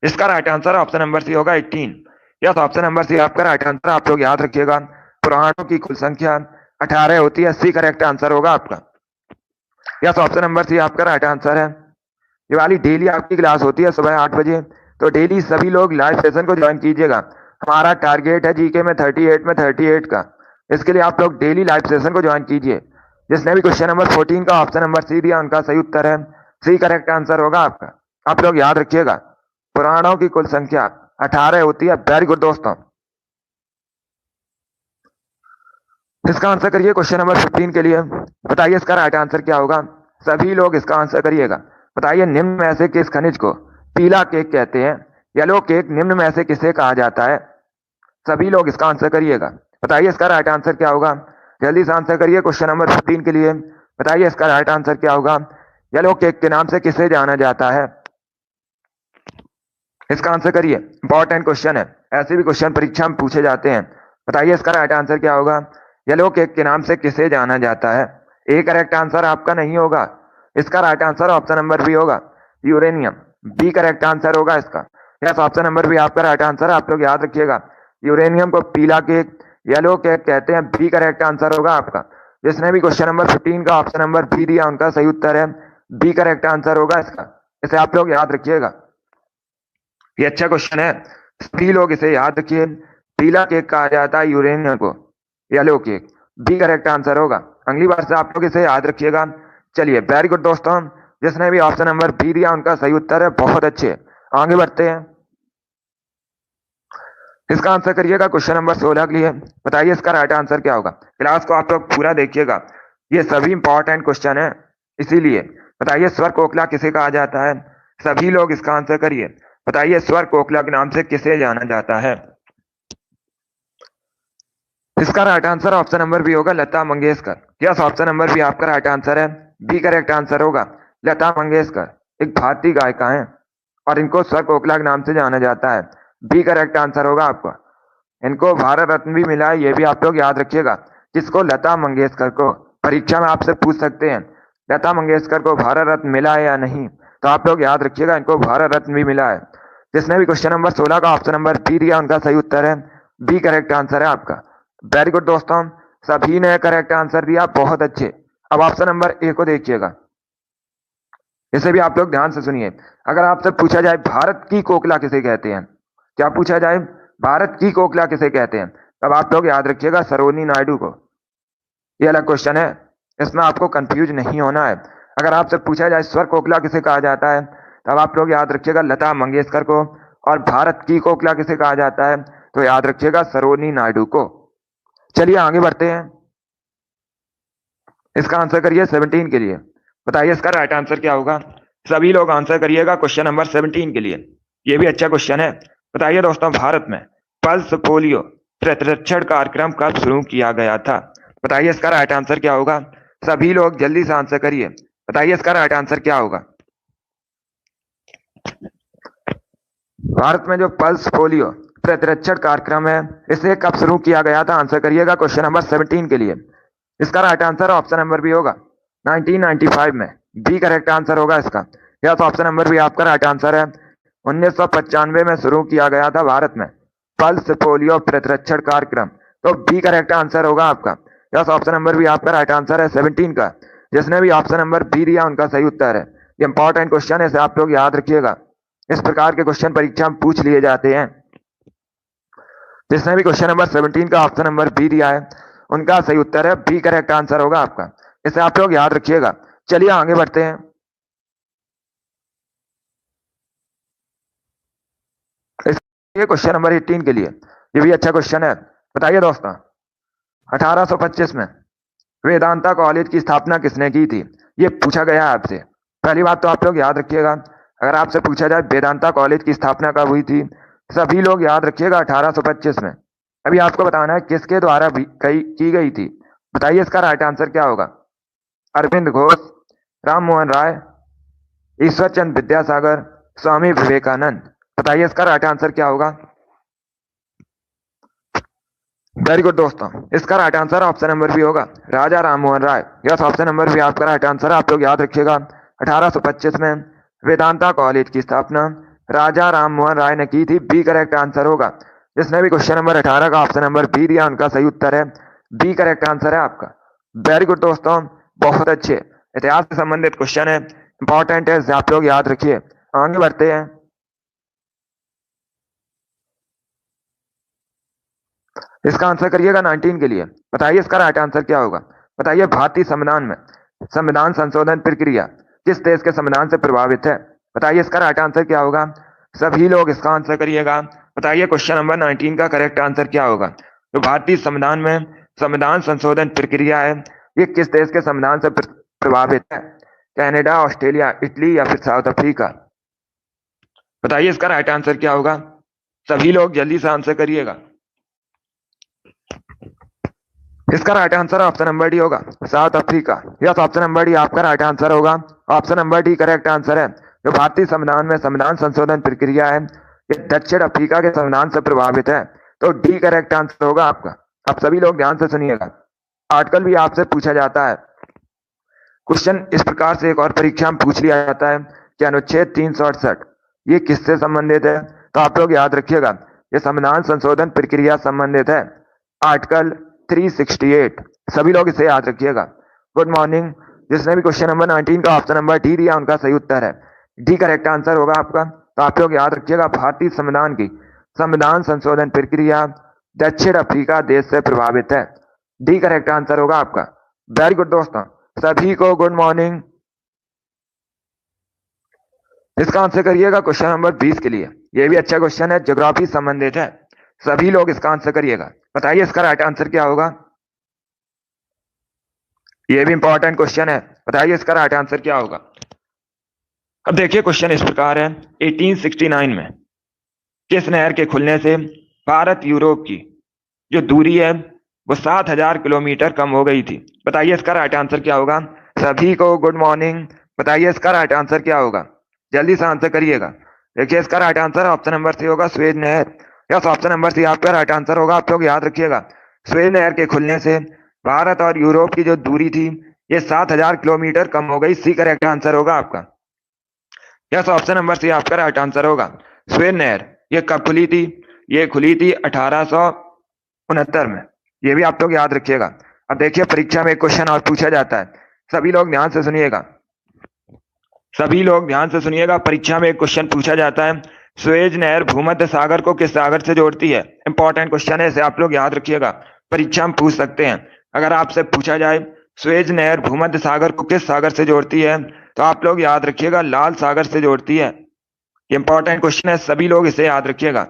इसका right answer option number C होगा 18। यस, ऑप्शन नंबर सी आपका राइट आंसर। आप लोग याद रखिएगा, पुराणों की कुल संख्या 18 होती है, सी करेक्ट आंसर होगा आपका। यस, ऑप्शन नंबर सी आपका राइट आंसर है। ये वाली डेली आपकी क्लास होती है सुबह 8 बजे, तो डेली सभी लोग लाइव सेशन को ज्वाइन कीजिएगा। हमारा टारगेट है जीके में 38 का, इसके लिए आप लोग डेली लाइव सेशन को ज्वाइन कीजिए। जिसने भी क्वेश्चन नंबर 14 का ऑप्शन नंबर सी दिया उनका सही उत्तर है, सी करेक्ट आंसर होगा आपका। आप लोग याद रखिएगा, पुराणों की कुल संख्या 18 होती है। वेरी गुड दोस्तों। इसका आंसर करिए क्वेश्चन नंबर 15 के लिए, बताइए इसका राइट आंसर क्या होगा। सभी लोग इसका आंसर करिएगा, बताइए निम्न में से किस खनिज को पीला केक कहते हैं? येलो केक निम्न में से किसे कहा जाता है? सभी लोग इसका आंसर करिएगा, बताइए इसका राइट आंसर क्या होगा। जल्दी से आंसर करिए क्वेश्चन नंबर 15 के लिए, बताइए इसका राइट आंसर क्या होगा। येलो केक के नाम से किसे जाना जाता है? इसका आंसर करिए, इंपॉर्टेंट क्वेश्चन है, ऐसे भी क्वेश्चन परीक्षा में पूछे जाते हैं। बताइए इसका राइट आंसर क्या होगा। येलो केक के नाम से किसे जाना जाता है? ए करेक्ट आंसर आपका नहीं होगा, इसका right answer option number B होगा, यूरेनियम। बी करेक्ट आंसर होगा इसका। यस, ऑप्शन नंबर बी आपका राइट आंसर। आप लोग याद रखिएगा, यूरेनियम को पीला केक, येलो केक कहते हैं, बी करेक्ट आंसर होगा आपका। जिसने भी क्वेश्चन नंबर 15 का ऑप्शन नंबर बी दिया उनका सही उत्तर है, बी करेक्ट आंसर होगा इसका। इसे आप लोग याद रखिएगा, ये अच्छा क्वेश्चन है, सभी लोग इसे याद रखिए। पीला केक कहा जाता है यूरेनियम को, yellow cake, B correct answer होगा। अगली बार से आप लोग इसे याद रखिएगा। चलिए वेरी गुड दोस्तों, जिसने भी ऑप्शन नंबर बी दिया उनका सही उत्तर है, बहुत अच्छे। आगे बढ़ते हैं, इसका आंसर करिएगा क्वेश्चन नंबर 16 के लिए, बताइए इसका राइट आंसर क्या होगा। क्लास को आप लोग पूरा देखिएगा, ये सभी इंपॉर्टेंट क्वेश्चन है, इसीलिए बताइए स्वर कोकिला किसे कहा जाता है? सभी लोग इसका आंसर करिए, बताइए स्वर कोकिला के नाम से किसे जाना जाता है? इसका right answer option number B होगा, Lata Mangeshkar. Yes, option number B आपका राइट आंसर है, बी करेक्ट आंसर होगा। लता मंगेशकर एक भारतीय गायिका है और इनको स्वर कोकिला के नाम से जाना जाता है, बी करेक्ट आंसर होगा आपका। इनको भारत रत्न भी मिला है, ये भी आप लोग याद रखिएगा। जिसको लता मंगेशकर को परीक्षा में आपसे पूछ सकते हैं, लता मंगेशकर को भारत रत्न मिला है या नहीं, तो आप लोग याद रखिएगा इनको भारत रत्न भी मिला है। जिसने भी क्वेश्चन नंबर 16 का ऑप्शन नंबर बी दिया उनका सही उत्तर है, बी करेक्ट आंसर है आपका। वेरी गुड दोस्तों, सभी ने करेक्ट आंसर दिया, बहुत अच्छे। अब ऑप्शन नंबर ए को देखिएगा, इसे भी आप लोग ध्यान से सुनिए। अगर आपसे पूछा जाए भारत की कोकिला किसे कहते हैं, क्या पूछा जाए, भारत की कोकिला किसे कहते हैं, तब आप लोग याद रखिएगा सरोजिनी नायडू को। ये अलग क्वेश्चन है, इसमें आपको कंफ्यूज नहीं होना है। अगर आपसे पूछा जाए स्वर कोकिला किसे कहा जाता है, तब आप लोग याद रखिएगा लता मंगेशकर को, और भारत की कोकिला किसे कहा जाता है, तो याद रखिएगा सरोजिनी नायडू को। चलिए आगे बढ़ते हैं, इसका आंसर करिए 17 के लिए, बताइए इसका राइट आंसर क्या होगा। सभी लोग आंसर करिएगा क्वेश्चन नंबर 17 के लिए, ये भी अच्छा क्वेश्चन है। बताइए दोस्तों, भारत में पल्स पोलियो प्रतिरक्षण कार्यक्रम कब शुरू किया गया था? बताइए इसका राइट आंसर क्या होगा। सभी लोग जल्दी से आंसर करिए, बताइए इसका राइट आंसर क्या होगा। भारत में जो पल्स पोलियो प्रतिरक्षण कार्यक्रम है, इसे कब शुरू किया गया था? आंसर करिएगा क्वेश्चन नंबर 17 के लिए। इसका right answer option number B होगा 1995 में। बी करेक्ट आंसर होगा इसका। यस, ऑप्शन नंबर बी आपका राइट आंसर है। 1995 में शुरू किया गया था भारत में पल्स पोलियो प्रतिरक्षण कार्यक्रम। तो बी करेक्ट आंसर होगा आपका। यस, ऑप्शन नंबर बी आपका राइट आंसर है 17 का। जिसने भी ऑप्शन नंबर बी दिया उनका सही उत्तर है। ये इंपॉर्टेंट क्वेश्चन है, इसे आप लोग याद रखिएगा। इस प्रकार के क्वेश्चन परीक्षा में पूछ लिए जाते हैं। जिसने भी क्वेश्चन नंबर 17 का ऑप्शन नंबर बी दिया है उनका सही उत्तर है बी करेक्ट आंसर होगा आपका। इसे आप लोग याद रखिएगा। चलिए आगे बढ़ते हैं। ये क्वेश्चन नंबर 18 के लिए, ये भी अच्छा क्वेश्चन है। बताइए दोस्तों, 1825 में वेदांता कॉलेज की स्थापना किसने की थी? ये पूछा गया है आपसे। पहली बात तो आप लोग याद रखिएगा, अगर आपसे पूछा जाए वेदांता कॉलेज की स्थापना कब हुई थी, सभी लोग याद रखिएगा 1825 में। अभी आपको बताना है किसके द्वारा की गई थी। बताइए इसका राइट आंसर क्या होगा? अरविंद घोष, राम मोहन राय, ईश्वर चंद्र विद्यासागर, स्वामी विवेकानंद। बताइए इसका राइट आंसर क्या होगा? वेरी गुड दोस्तों, इसका right answer option number B होगा राजा राम मोहन राय। यस, ऑप्शन नंबर बी आपका राइट आंसर। आप लोग याद रखिएगा 1825 में वेदांता कॉलेज की स्थापना राजा राम मोहन राय ने की थी। बी करेक्ट आंसर होगा। जिसने भी क्वेश्चन नंबर 18 का ऑप्शन नंबर बी दिया उनका सही उत्तर है बी करेक्ट आंसर है आपका। वेरी गुड दोस्तों, बहुत अच्छे। इतिहास से संबंधित क्वेश्चन है, इंपॉर्टेंट है, आप लोग याद रखिए। आगे बढ़ते हैं। इसका आंसर करिएगा 19 के लिए। बताइए इसका राइट आंसर क्या होगा? बताइए भारतीय संविधान में संविधान संशोधन प्रक्रिया किस देश के संविधान से प्रभावित है? बताइए इसका राइट आंसर क्या होगा? सभी लोग इसका आंसर करिएगा। बताइए क्वेश्चन नंबर 19 का करेक्ट आंसर क्या होगा? तो भारतीय संविधान में संविधान संशोधन प्रक्रिया है, ये किस देश के संविधान से प्रभावित है? कनाडा, ऑस्ट्रेलिया, इटली या फिर साउथ अफ्रीका? बताइए इसका राइट आंसर क्या होगा? सभी लोग जल्दी से आंसर करिएगा। इसका right answer option number D होगा South Africa. Yes, option number D आपका राइट आंसर होगा। Option number D correct answer है। जो भारतीय संविधान में संविधान संशोधन प्रक्रिया है ये दक्षिण अफ्रीका के संविधान से प्रभावित है। तो डी करेक्ट आंसर होगा आपका। आप सभी लोग ध्यान से सुनिएगा, आजकल भी आपसे पूछा जाता है क्वेश्चन इस प्रकार से। एक और परीक्षा में पूछ लिया जाता है कि अनुच्छेद 368 ये किससे संबंधित है? तो आप लोग याद रखिएगा, ये संविधान संशोधन प्रक्रिया संबंधित है, आर्टिकल 368। सभी लोग इसे याद रखिएगा। Good morning. जिसने भी क्वेश्चन नंबर 19 का ऑप्शन नंबर डी दिया उनका सही उत्तर है डी करेक्ट आंसर होगा आपका। तो आप लोग याद रखिएगा भारतीय संविधान की संविधान संशोधन प्रक्रिया दक्षिण अफ्रीका देश से प्रभावित है। डी करेक्ट आंसर होगा आपका। वेरी गुड दोस्तों, सभी को गुड मॉर्निंग। इसका आंसर करिएगा क्वेश्चन नंबर 20 के लिए। यह भी अच्छा क्वेश्चन है, ज्योग्राफी संबंधित है। सभी लोग इसका आंसर करिएगा। बताइए इसका राइट आंसर क्या होगा? यह भी इंपॉर्टेंट क्वेश्चन है, बताइए इसका राइट आंसर क्या होगा? अब देखिए क्वेश्चन इस प्रकार है, 1869 में किस नहर के खुलने से भारत यूरोप की जो दूरी है वो 7000 किलोमीटर कम हो गई थी? बताइए इसका राइट आंसर क्या होगा? सभी को गुड मॉर्निंग। बताइए इसका राइट आंसर क्या होगा? जल्दी से आंसर करिएगा। देखिए इसका right answer option number C Suez स्वेज नहर। यस, ऑप्शन नंबर सी आपका राइट आंसर होगा। आप लोग याद रखिएगा, स्वेज नहर के खुलने से भारत और यूरोप की जो दूरी थी ये 7000 किलोमीटर कम हो गई। सी करेक्ट आंसर होगा आपका। यस, ऑप्शन नंबर सी आपका राइट आंसर होगा। स्वेज नहर ये कब खुली थी? ये खुली थी 1869 में। ये भी आप लोग याद रखिएगा। अब देखिए परीक्षा में एक क्वेश्चन और पूछा जाता है, सभी लोग ध्यान से सुनिएगा। सभी लोग ध्यान से सुनिएगा, परीक्षा में एक क्वेश्चन पूछा जाता है, स्वेज नहर भूमध्य सागर को किस सागर से जोड़ती है? इंपॉर्टेंट क्वेश्चन है, इसे आप लोग याद रखिएगा, परीक्षा में पूछ सकते हैं। अगर आपसे पूछा जाए स्वेज नहर भूमध्य सागर को किस सागर से जोड़ती है, तो आप लोग याद रखिएगा लाल सागर से जोड़ती है। इंपॉर्टेंट क्वेश्चन है, सभी लोग इसे याद रखिएगा,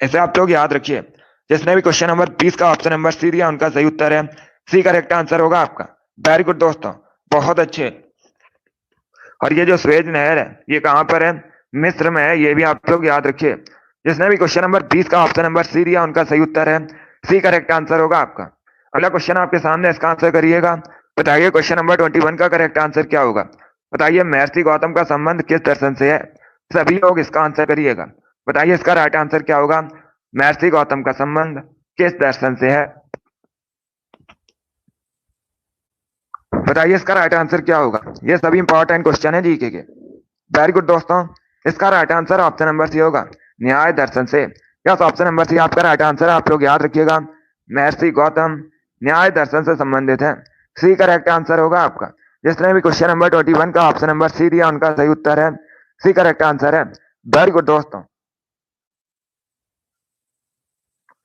इसे आप लोग याद रखिए। जिसने भी क्वेश्चन नंबर 20 का ऑप्शन नंबर सी दिया उनका सही उत्तर है सी करेक्ट आंसर होगा आपका। वेरी गुड दोस्तों, बहुत अच्छे। और ये जो स्वेज नहर है ये कहां पर है? मिस्र में है, ये भी आप लोग याद रखिए। जिसने भी क्वेश्चन नंबर 20 का ऑप्शन नंबर सी दिया उनका सही उत्तर है सी करेक्ट आंसर होगा आपका। अगला क्वेश्चन आपके सामने, इसका आंसर करिएगा। बताइए क्वेश्चन नंबर 21 का करेक्ट आंसर क्या होगा? बताइए महर्षि गौतम का संबंध किस दर्शन से है? सभी लोग इसका आंसर करिएगा। बताइए इसका राइट आंसर क्या होगा। महर्षि गौतम का संबंध किस दर्शन से है? बताइए इसका राइट आंसर क्या होगा। ये सभी इंपॉर्टेंट क्वेश्चन है जीके के। वेरी गुड दोस्तों, इसका right answer option number C होगा, न्याय दर्शन से। यस, ऑप्शन नंबर सी आपका राइट आंसर है। आप लोग याद रखिएगा, महर्षि गौतम न्याय दर्शन से संबंधित है। सी करेक्ट आंसर होगा आपका। जिसने भी क्वेश्चन नंबर 21 का ऑप्शन नंबर सी दिया उनका सही उत्तर है, सी करेक्ट आंसर है। वेरी गुड दोस्तों,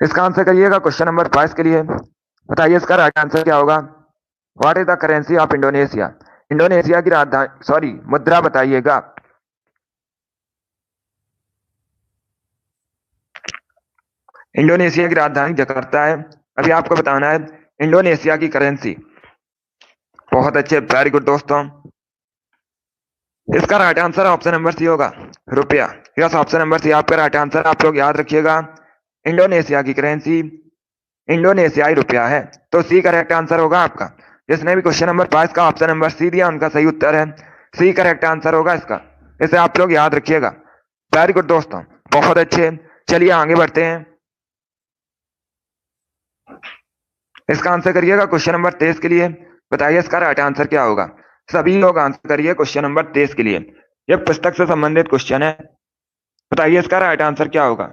इसका आंसर करिएगा क्वेश्चन नंबर 22 के लिए। बताइए इसका राइट आंसर क्या होगा। What is the currency of Indonesia? Indonesia की राजधानी, सॉरी, मुद्रा बताइएगा। इंडोनेशिया की राजधानी जकार्ता है। अभी आपको बताना है इंडोनेशिया की करेंसी। बहुत अच्छे, वेरी गुड दोस्तों, इसका right answer option number C होगा, रुपया। यस, ऑप्शन नंबर सी आपका राइट आंसर। आप लोग याद रखिएगा, इंडोनेशिया की करेंसी इंडोनेशियाई रुपया है, तो सी करेक्ट आंसर होगा आपका। जिसने भी क्वेश्चन नंबर 22 का ऑप्शन नंबर सी दिया उनका सही उत्तर है, सी करेक्ट आंसर होगा इसका। इसे आप लोग याद रखिएगा। वेरी गुड दोस्तों, बहुत अच्छे। चलिए आगे बढ़ते हैं। इसका आंसर करिएगा क्वेश्चन नंबर 23 के लिए। बताइए इसका राइट आंसर क्या होगा। सभी लोग आंसर करिए क्वेश्चन नंबर 23 के लिए। यह पुस्तक से संबंधित क्वेश्चन है। बताइए इसका राइट आंसर क्या होगा।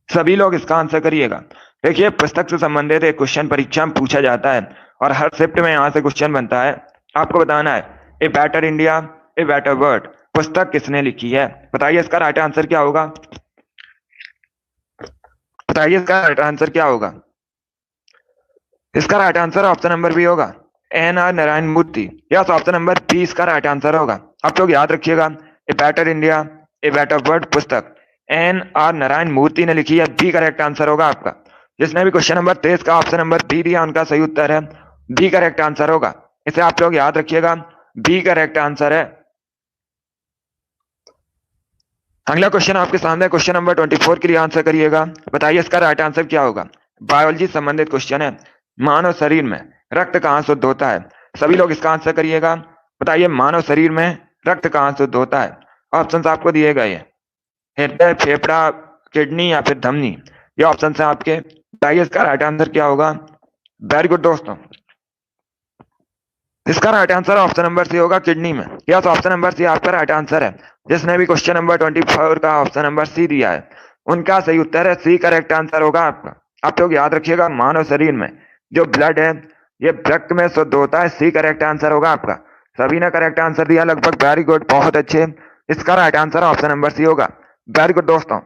सभी लोग इसका आंसर करिएगा। देखिए, पुस्तक से संबंधित एक क्वेश्चन परीक्षा में पूछा जाता है और हर शिफ्ट में यहाँ से क्वेश्चन बनता है। आपको बताना है ए better India, a better world पुस्तक किसने लिखी है। बताइए इसका राइट आंसर क्या होगा। बताइए इसका राइट आंसर क्या होगा। इसका right answer option number B N, R are Narayan मूर्ति। यस, ऑप्शन नंबर बी इसका राइट आंसर होगा। आप लोग याद रखिएगा, a better India, a better world पुस्तक एन आर नारायण मूर्ति ने लिखी है, बी करेक्ट आंसर होगा आपका। जिसने भी क्वेश्चन नंबर 23 का ऑप्शन नंबर बी दिया उनका सही उत्तर है, बी करेक्ट आंसर होगा। इसे आप लोग याद रखिएगा, बी करेक्ट आंसर है। अगला क्वेश्चन आपके सामने, क्वेश्चन नंबर 24 के लिए आंसर करिएगा। बताइए इसका राइट आंसर क्या होगा। बायोलॉजी संबंधित क्वेश्चन है। मानव शरीर में रक्त कहाँ शुद्ध होता है। सभी लोग इसका आंसर करिएगा। बताइए मानव शरीर में रक्त कहाँ शुद्ध होता है। ऑप्शन आपको दिए गए हैं, हृदय, फेफड़ा, किडनी या फिर धमनी। ये ऑप्शन है आपके। बताइए इसका राइट आंसर क्या होगा। वेरी गुड दोस्तों, इसका right answer option number C होगा, किडनी में। यस, ऑप्शन नंबर सी आपका राइट आंसर है। जिसने भी क्वेश्चन नंबर 24 का ऑप्शन नंबर सी दिया है उनका सही उत्तर है, सी करेक्ट आंसर होगा आपका। आप लोग याद रखिएगा, मानव शरीर में जो ब्लड है ये रक्त में शुद्ध होता है, सी करेक्ट आंसर होगा आपका। सभी ने करेक्ट आंसर दिया लगभग, वेरी गुड, बहुत अच्छे। इसका right answer option number C होगा। वेरी गुड दोस्तों,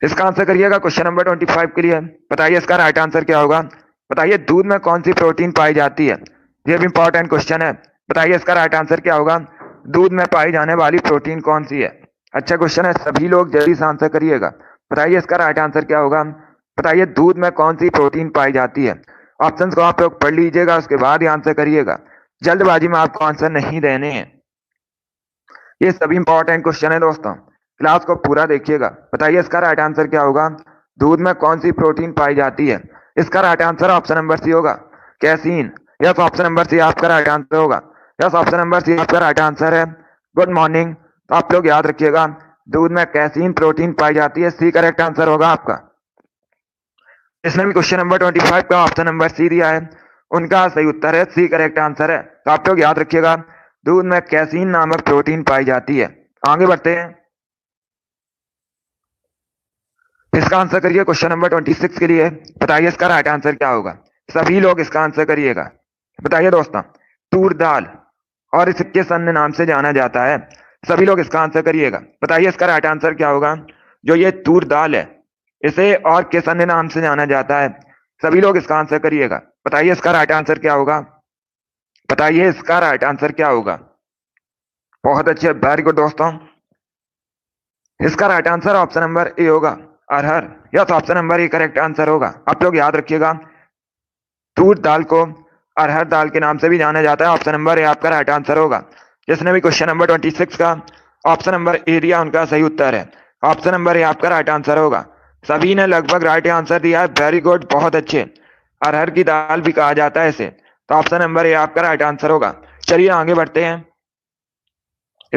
इसका आंसर करिएगा क्वेश्चन नंबर 25 के लिए। बताइए इसका राइट आंसर क्या होगा। बताइए दूध में कौन सी प्रोटीन पाई जाती है। ये भी इंपॉर्टेंट क्वेश्चन है। बताइए इसका राइट आंसर क्या होगा। दूध में पाई जाने वाली प्रोटीन कौन सी है। अच्छा क्वेश्चन है, सभी लोग जल्दी से आंसर करिएगा। बताइए इसका राइट आंसर क्या होगा। बताइए दूध में कौन सी प्रोटीन पाई जाती है। ऑप्शंस को आप लोग पढ़ लीजिएगा, उसके बाद ही आंसर करिएगा। जल्दबाजी में आपको आंसर नहीं देने हैं। ये सभी इंपॉर्टेंट क्वेश्चन है दोस्तों, क्लास को पूरा देखिएगा। बताइए इसका राइट आंसर क्या होगा। दूध में कौन सी प्रोटीन पाई जाती है। इसका right answer option number C होगा, casein. Yes, option number C आपका राइट आंसर होगा। यस, ऑप्शन नंबर सी आपका राइट आंसर है। Good morning. तो आप लोग याद रखिएगा, दूध में कैसीन प्रोटीन पाई जाती है, सी करेक्ट आंसर होगा आपका। इसने भी क्वेश्चन नंबर 25 का ऑप्शन नंबर सी दिया है उनका सही उत्तर है, सी करेक्ट आंसर है। तो आप लोग याद रखिएगा, दूध में कैसीन नामक प्रोटीन पाई जाती है। आगे बढ़ते हैं, इसका आंसर करिए क्वेश्चन नंबर 26 के लिए। बताइए इसका राइट आंसर क्या होगा। सभी लोग इसका आंसर करिएगा। बताइए दोस्तों, तूर दाल और इसे किस अन्य नाम से जाना जाता है। सभी लोग इसका आंसर करिएगा। बताइए इसका राइट आंसर क्या होगा। जो ये तूर दाल है इसे और किस अन्य नाम से जाना जाता है। सभी लोग इसका आंसर करिएगा। बताइए इसका राइट आंसर क्या होगा। बताइए इसका राइट आंसर क्या होगा। बहुत अच्छे, वेरी गुड दोस्तों, इसका right answer option number A होगा, अरहर। Yes, option number A correct answer होगा। आप लोग याद रखिएगा, तूर दाल को अरहर दाल के नाम से भी जाना जाता है। ऑप्शन नंबर ए आपका राइट आंसर होगा। जिसने भी क्वेश्चन नंबर 26 का ऑप्शन नंबर ए दिया उनका सही उत्तर है, ऑप्शन नंबर ए आपका राइट आंसर होगा। सभी ने लगभग राइट आंसर दिया है, वेरी गुड, बहुत अच्छे। अरहर की दाल भी कहा जाता है इसे, तो ऑप्शन नंबर ए आपका राइट आंसर होगा। चलिए आगे बढ़ते हैं,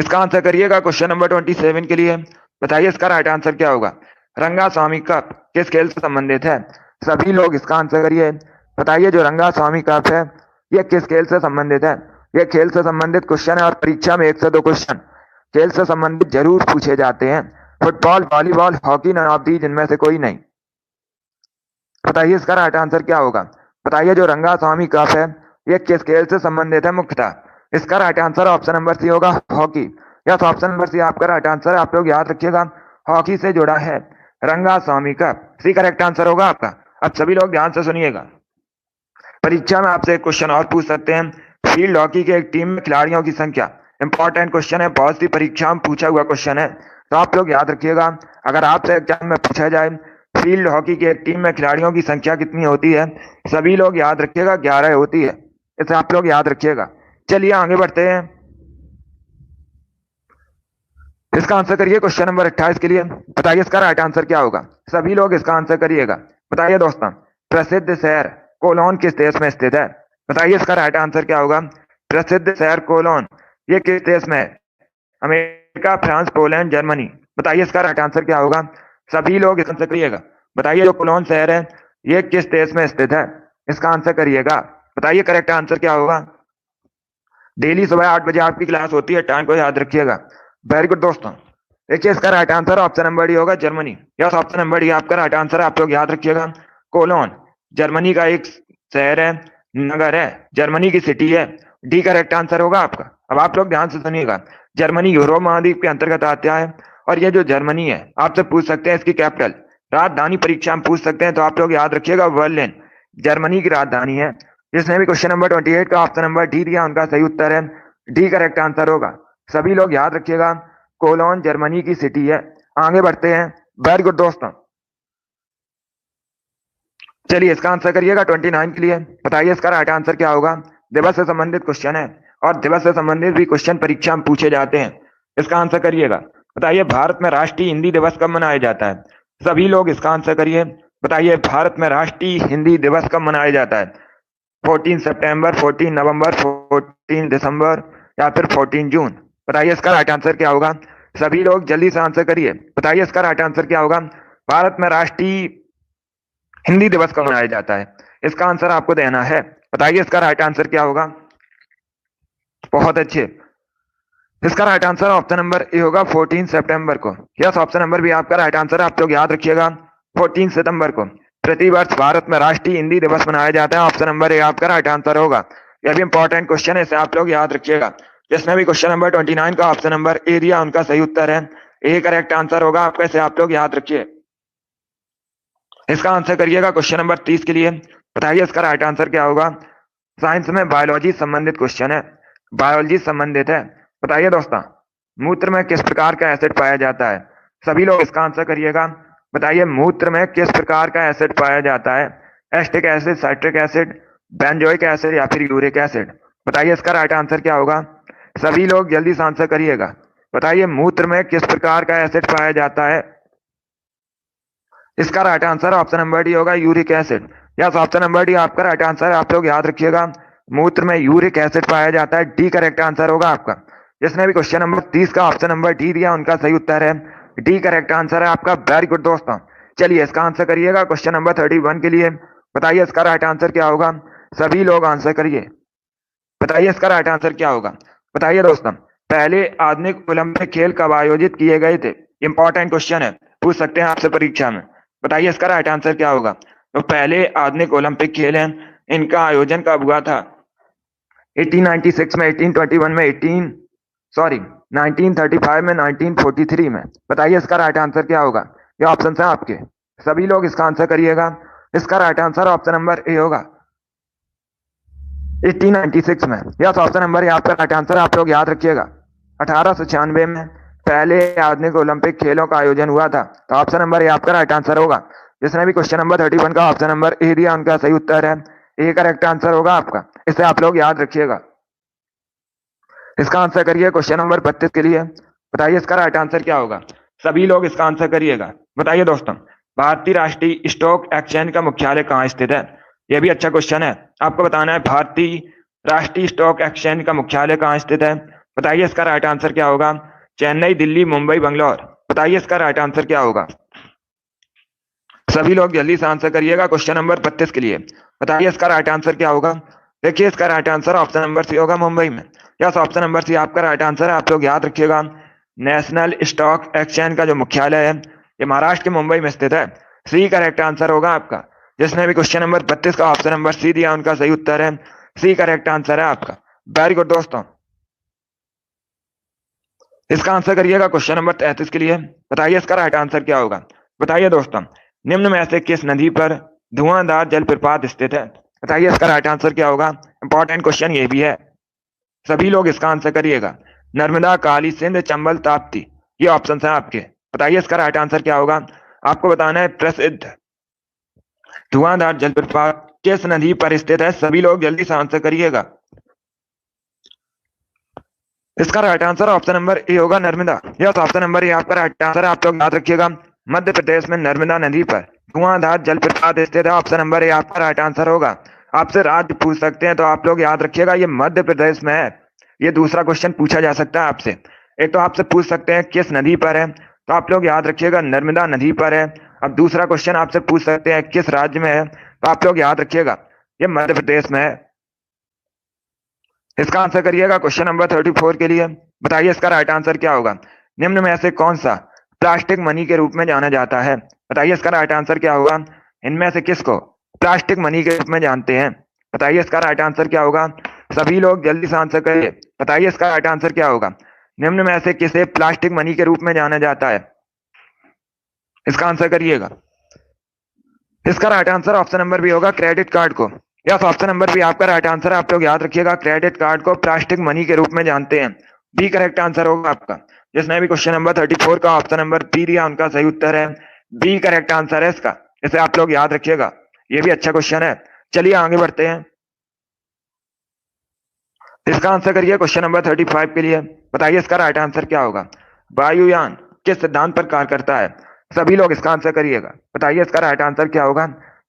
इसका आंसर करिएगा क्वेश्चन नंबर 27 के लिए। बताइए इसका राइट आंसर क्या होगा। रंगास्वामी कप किस खेल से संबंधित है। सभी लोग इसका आंसर करिए। बताइए जो रंगास्वामी कप है यह किस खेल से संबंधित है। यह खेल से संबंधित क्वेश्चन है और परीक्षा में 1 से 2 क्वेश्चन खेल से संबंधित जरूर पूछे जाते हैं। Football, volleyball, hockey, none of these इनमें से कोई नहीं। बताइए इसका राइट आंसर क्या होगा। बताइए जो रंगास्वामी कप है यह किस खेल से संबंधित है मुख्यतः। इसका right answer option number C होगा, hockey. Yes, option number C आपका राइट आंसर है। आप लोग याद रखिएगा हॉकी से जुड़ा है Rangaswamy cup. C correct answer होगा आपका। अब सभी लोग ध्यान से सुनिएगा। परीक्षा में आपसे एक क्वेश्चन और पूछ सकते हैं। फील्ड हॉकी के एक टीम में खिलाड़ियों की संख्या। इंपॉर्टेंट क्वेश्चन है, बहुत सी परीक्षा में पूछा हुआ क्वेश्चन है, तो आप लोग याद रखिएगा। अगर आपसे एग्जाम में पूछा जाए फील्ड हॉकी की एक टीम में खिलाड़ियों की संख्या कितनी होती है, सभी लोग याद रखिएगा 11 होती है। इसे आप लोग याद रखिएगा। चलिए आगे बढ़ते हैं। इसका आंसर करिए क्वेश्चन नंबर 28 के लिए। बताइए इसका राइट आंसर क्या होगा। सभी लोग इसका आंसर करिएगा। बताइए दोस्तों प्रसिद्ध शहर कोलोन किस देश में स्थित है। बताइए इसका राइट आंसर क्या होगा। प्रसिद्ध शहर कोलोन ये किस देश में है। America, France, Poland, Germany. बताइए इसका राइट आंसर क्या होगा। सभी लोग इसका आंसर करिएगा। बताइए जो कोलोन शहर है ये किस देश में स्थित है। इसका आंसर करिएगा। बताइए करेक्ट आंसर क्या होगा। डेली सुबह 8 बजे आपकी क्लास होती है, टाइम को याद रखिएगा। वेरी गुड दोस्तों। देखिए इसका right answer option number D होगा, Germany. Yes, option number D आपका राइट आंसर है। आप लोग याद रखिएगा कोलोन जर्मनी का एक शहर है, नगर है, जर्मनी की सिटी है। डी करेक्ट आंसर होगा आपका। अब आप लोग ध्यान से सुनिएगा। जर्मनी यूरोप महाद्वीप के अंतर्गत आता है और ये जो जर्मनी है आपसे पूछ सकते हैं इसकी कैपिटल, राजधानी परीक्षा में पूछ सकते हैं, तो आप लोग याद रखिएगा बर्लिन जर्मनी की राजधानी है। जिसने भी क्वेश्चन नंबर 28 का ऑप्शन नंबर डी दिया उनका सही उत्तर है डी करेक्ट आंसर होगा। सभी लोग याद रखिएगा कोलोन जर्मनी की सिटी है। आगे बढ़ते हैं। वेरी गुड दोस्तों। चलिए इसका आंसर करिएगा 29 के लिए। बताइए इसका राइट आंसर क्या होगा। दिवस से संबंधित क्वेश्चन है और दिवस से संबंधित भी क्वेश्चन परीक्षा में पूछे जाते हैं। इसका आंसर करिएगा। बताइए भारत में राष्ट्रीय हिंदी दिवस कब मनाया जाता है। सभी लोग इसका आंसर करिए। बताइए भारत में राष्ट्रीय हिंदी दिवस कब मनाया जाता है। 14 सितंबर, 14 नवंबर, 14 दिसंबर या फिर 14 जून। बताइए इसका राइट आंसर क्या होगा। सभी लोग जल्दी से आंसर करिए। बताइए इसका राइट आंसर क्या होगा। भारत में राष्ट्रीय हिंदी दिवस कब मनाया जाता है। इसका आंसर आपको देना है। बताइए इसका राइट आंसर क्या होगा। बहुत अच्छे। इसका right answer option number A होगा 14 सितंबर को। यस, ऑप्शन नंबर बी आपका राइट आंसर है। आप लोग याद रखिएगा 14 सितंबर को प्रतिवर्ष भारत में राष्ट्रीय हिंदी दिवस मनाया जाता है। ऑप्शन नंबर ए आपका राइट आंसर होगा। यह भी इंपॉर्टेंट क्वेश्चन है, इसे आप लोग याद रखिएगा। जिसने भी क्वेश्चन नंबर 29 का ऑप्शन नंबर ए दिया उनका सही उत्तर है ए करेक्ट आंसर होगा आपका। इसे आप लोग याद रखिए। इसका आंसर करिएगा क्वेश्चन नंबर 30 के लिए। बताइए इसका राइट आंसर क्या होगा। साइंस में बायोलॉजी संबंधित क्वेश्चन है, बायोलॉजी संबंधित है। बताइए दोस्तों मूत्र में किस प्रकार का एसिड पाया जाता है। सभी लोग इसका आंसर करिएगा। बताइए मूत्र में किस प्रकार का एसिड पाया जाता है। Acetic acid, citric acid, benzoic acid या फिर यूरिक एसिड। बताइए इसका राइट आंसर क्या होगा। सभी लोग जल्दी से आंसर करिएगा। बताइए मूत्र में किस प्रकार का एसिड पाया जाता है। इसका right answer option number D होगा, uric acid. Yes, option number D आपका राइट आंसर है। आप लोग याद रखिएगा मूत्र में यूरिक एसिड पाया जाता है। डी करेक्ट आंसर होगा आपका। जिसने भी क्वेश्चन नंबर 30 का ऑप्शन नंबर डी दिया उनका सही उत्तर है डी करेक्ट आंसर है आपका। वेरी गुड दोस्तों। चलिए इसका आंसर करिएगा क्वेश्चन नंबर 31 के लिए। बताइए इसका राइट आंसर क्या होगा। सभी लोग आंसर करिए। बताइए इसका राइट आंसर क्या होगा। बताइए दोस्तों पहले आधुनिक ओलंपिक खेल कब आयोजित किए गए थे। इंपॉर्टेंट क्वेश्चन है, पूछ सकते हैं आपसे परीक्षा में। बताइए इसका राइट आंसर क्या होगा। तो पहले आधुनिक ओलंपिक खेल हैं, इनका आयोजन कब हुआ था। 1896 में, 1821 में, 1935 में, 1943 में। बताइए इसका राइट आंसर क्या होगा। ये ऑप्शन है आपके। सभी लोग इसका आंसर करिएगा। इसका right answer option number A होगा 1896 में। यस, ऑप्शन नंबर ए आपका राइट आंसर। आप लोग याद रखिएगा 1896 में पहले आधुनिक ओलंपिक खेलों का आयोजन हुआ था, तो ऑप्शन नंबर ए आपका राइट आंसर होगा। जिसने भी क्वेश्चन नंबर 31 का ऑप्शन नंबर ए दिया उनका सही उत्तर है ए करेक्ट आंसर होगा आपका। इसे आप लोग याद रखिएगा। इसका आंसर करिए क्वेश्चन नंबर 32 के लिए। बताइए इसका राइट आंसर क्या होगा। सभी लोग इसका आंसर करिएगा। बताइए दोस्तों भारतीय राष्ट्रीय स्टॉक एक्सचेंज का मुख्यालय कहाँ स्थित है। यह भी अच्छा क्वेश्चन है, आपको बताना है भारतीय राष्ट्रीय स्टॉक एक्सचेंज का मुख्यालय कहाँ स्थित है। बताइए इसका राइट आंसर क्या होगा। चेन्नई, दिल्ली, मुंबई, बंगलोर। बताइए इसका राइट आंसर क्या होगा। सभी लोग जल्दी से आंसर करिएगा क्वेश्चन नंबर 32 के लिए। बताइए इसका राइट आंसर क्या होगा। देखिए इसका right answer option number C होगा, मुंबई में। यस, ऑप्शन नंबर सी आपका राइट आंसर है। आप लोग याद रखिएगा, नेशनल स्टॉक एक्सचेंज का जो मुख्यालय है ये महाराष्ट्र के मुंबई में स्थित है। सी करेक्ट आंसर होगा आपका। जिसने भी क्वेश्चन नंबर 32 का ऑप्शन नंबर सी दिया उनका सही उत्तर है सी, करेक्ट आंसर है आपका। वेरी गुड दोस्तों। इसका आंसर करिएगा क्वेश्चन नंबर 33 के लिए। बताइए इसका राइट आंसर क्या होगा। बताइए दोस्तों, निम्न में से किस नदी पर धुआंधार जलप्रपात स्थित है। बताइए इसका राइट आंसर क्या होगा। इंपॉर्टेंट क्वेश्चन ये भी है, सभी लोग इसका आंसर करिएगा। नर्मदा, काली, सिंध, चंबल, ताप्ती, ये ऑप्शन है आपके। बताइए इसका राइट आंसर क्या होगा। आपको बताना है प्रसिद्ध धुआंधार जलप्रपात किस नदी पर स्थित है। सभी लोग जल्दी से आंसर करिएगा। इसका right answer option number A होगा, Narmada. Yes, option number A आपका राइट आंसर है। आप लोग याद रखिएगा, मध्य प्रदेश में नर्मदा नदी पर धुआंधार जलप्रपात स्थित है। ऑप्शन नंबर ए आपका राइट आंसर होगा। आपसे राज्य पूछ सकते हैं तो आप लोग याद रखिएगा ये मध्य प्रदेश में है। ये दूसरा क्वेश्चन पूछा जा सकता है आपसे। एक तो आपसे पूछ सकते हैं किस नदी पर है, तो आप लोग याद रखिएगा नर्मदा नदी पर है। अब दूसरा क्वेश्चन आपसे पूछ सकते हैं किस राज्य में है, तो आप लोग याद रखिएगा ये मध्य प्रदेश में है। इसका आंसर करिएगा क्वेश्चन नंबर 34 के लिए। बताइए इसका राइट आंसर क्या होगा। निम्न में से कौन सा प्लास्टिक मनी के रूप में जाना जाता है। बताइए इसका राइट आंसर क्या होगा। इनमें से किसको प्लास्टिक मनी के रूप में जानते हैं। बताइए इसका राइट आंसर क्या होगा। सभी लोग जल्दी से आंसर करिए। बताइए इसका राइट आंसर क्या होगा। निम्न में से किसे प्लास्टिक मनी के रूप में जाना जाता है। इसका आंसर करिएगा। इसका right answer option number B होगा, क्रेडिट कार्ड को। यस, ऑप्शन नंबर बी आपका राइट आंसर है। आप लोग याद रखिएगा क्रेडिट कार्ड को प्लास्टिक मनी के रूप में जानते हैं। बी करेक्ट आंसर होगा आपका। जिसने भी क्वेश्चन नंबर 34 का ऑप्शन नंबर बी दिया उनका सही उत्तर है बी, करेक्ट आंसर है इसका। इसे आप लोग याद रखिएगा, ये भी अच्छा क्वेश्चन है। चलिए आगे बढ़ते हैं। इसका आंसर करिए क्वेश्चन नंबर 35 के लिए। बताइए इसका राइट आंसर क्या होगा। वायुयान किस सिद्धांत पर कार्य करता है। सभी लोग इसका आंसर करिएगा। बताइए इसका राइट आंसर क्या होगा।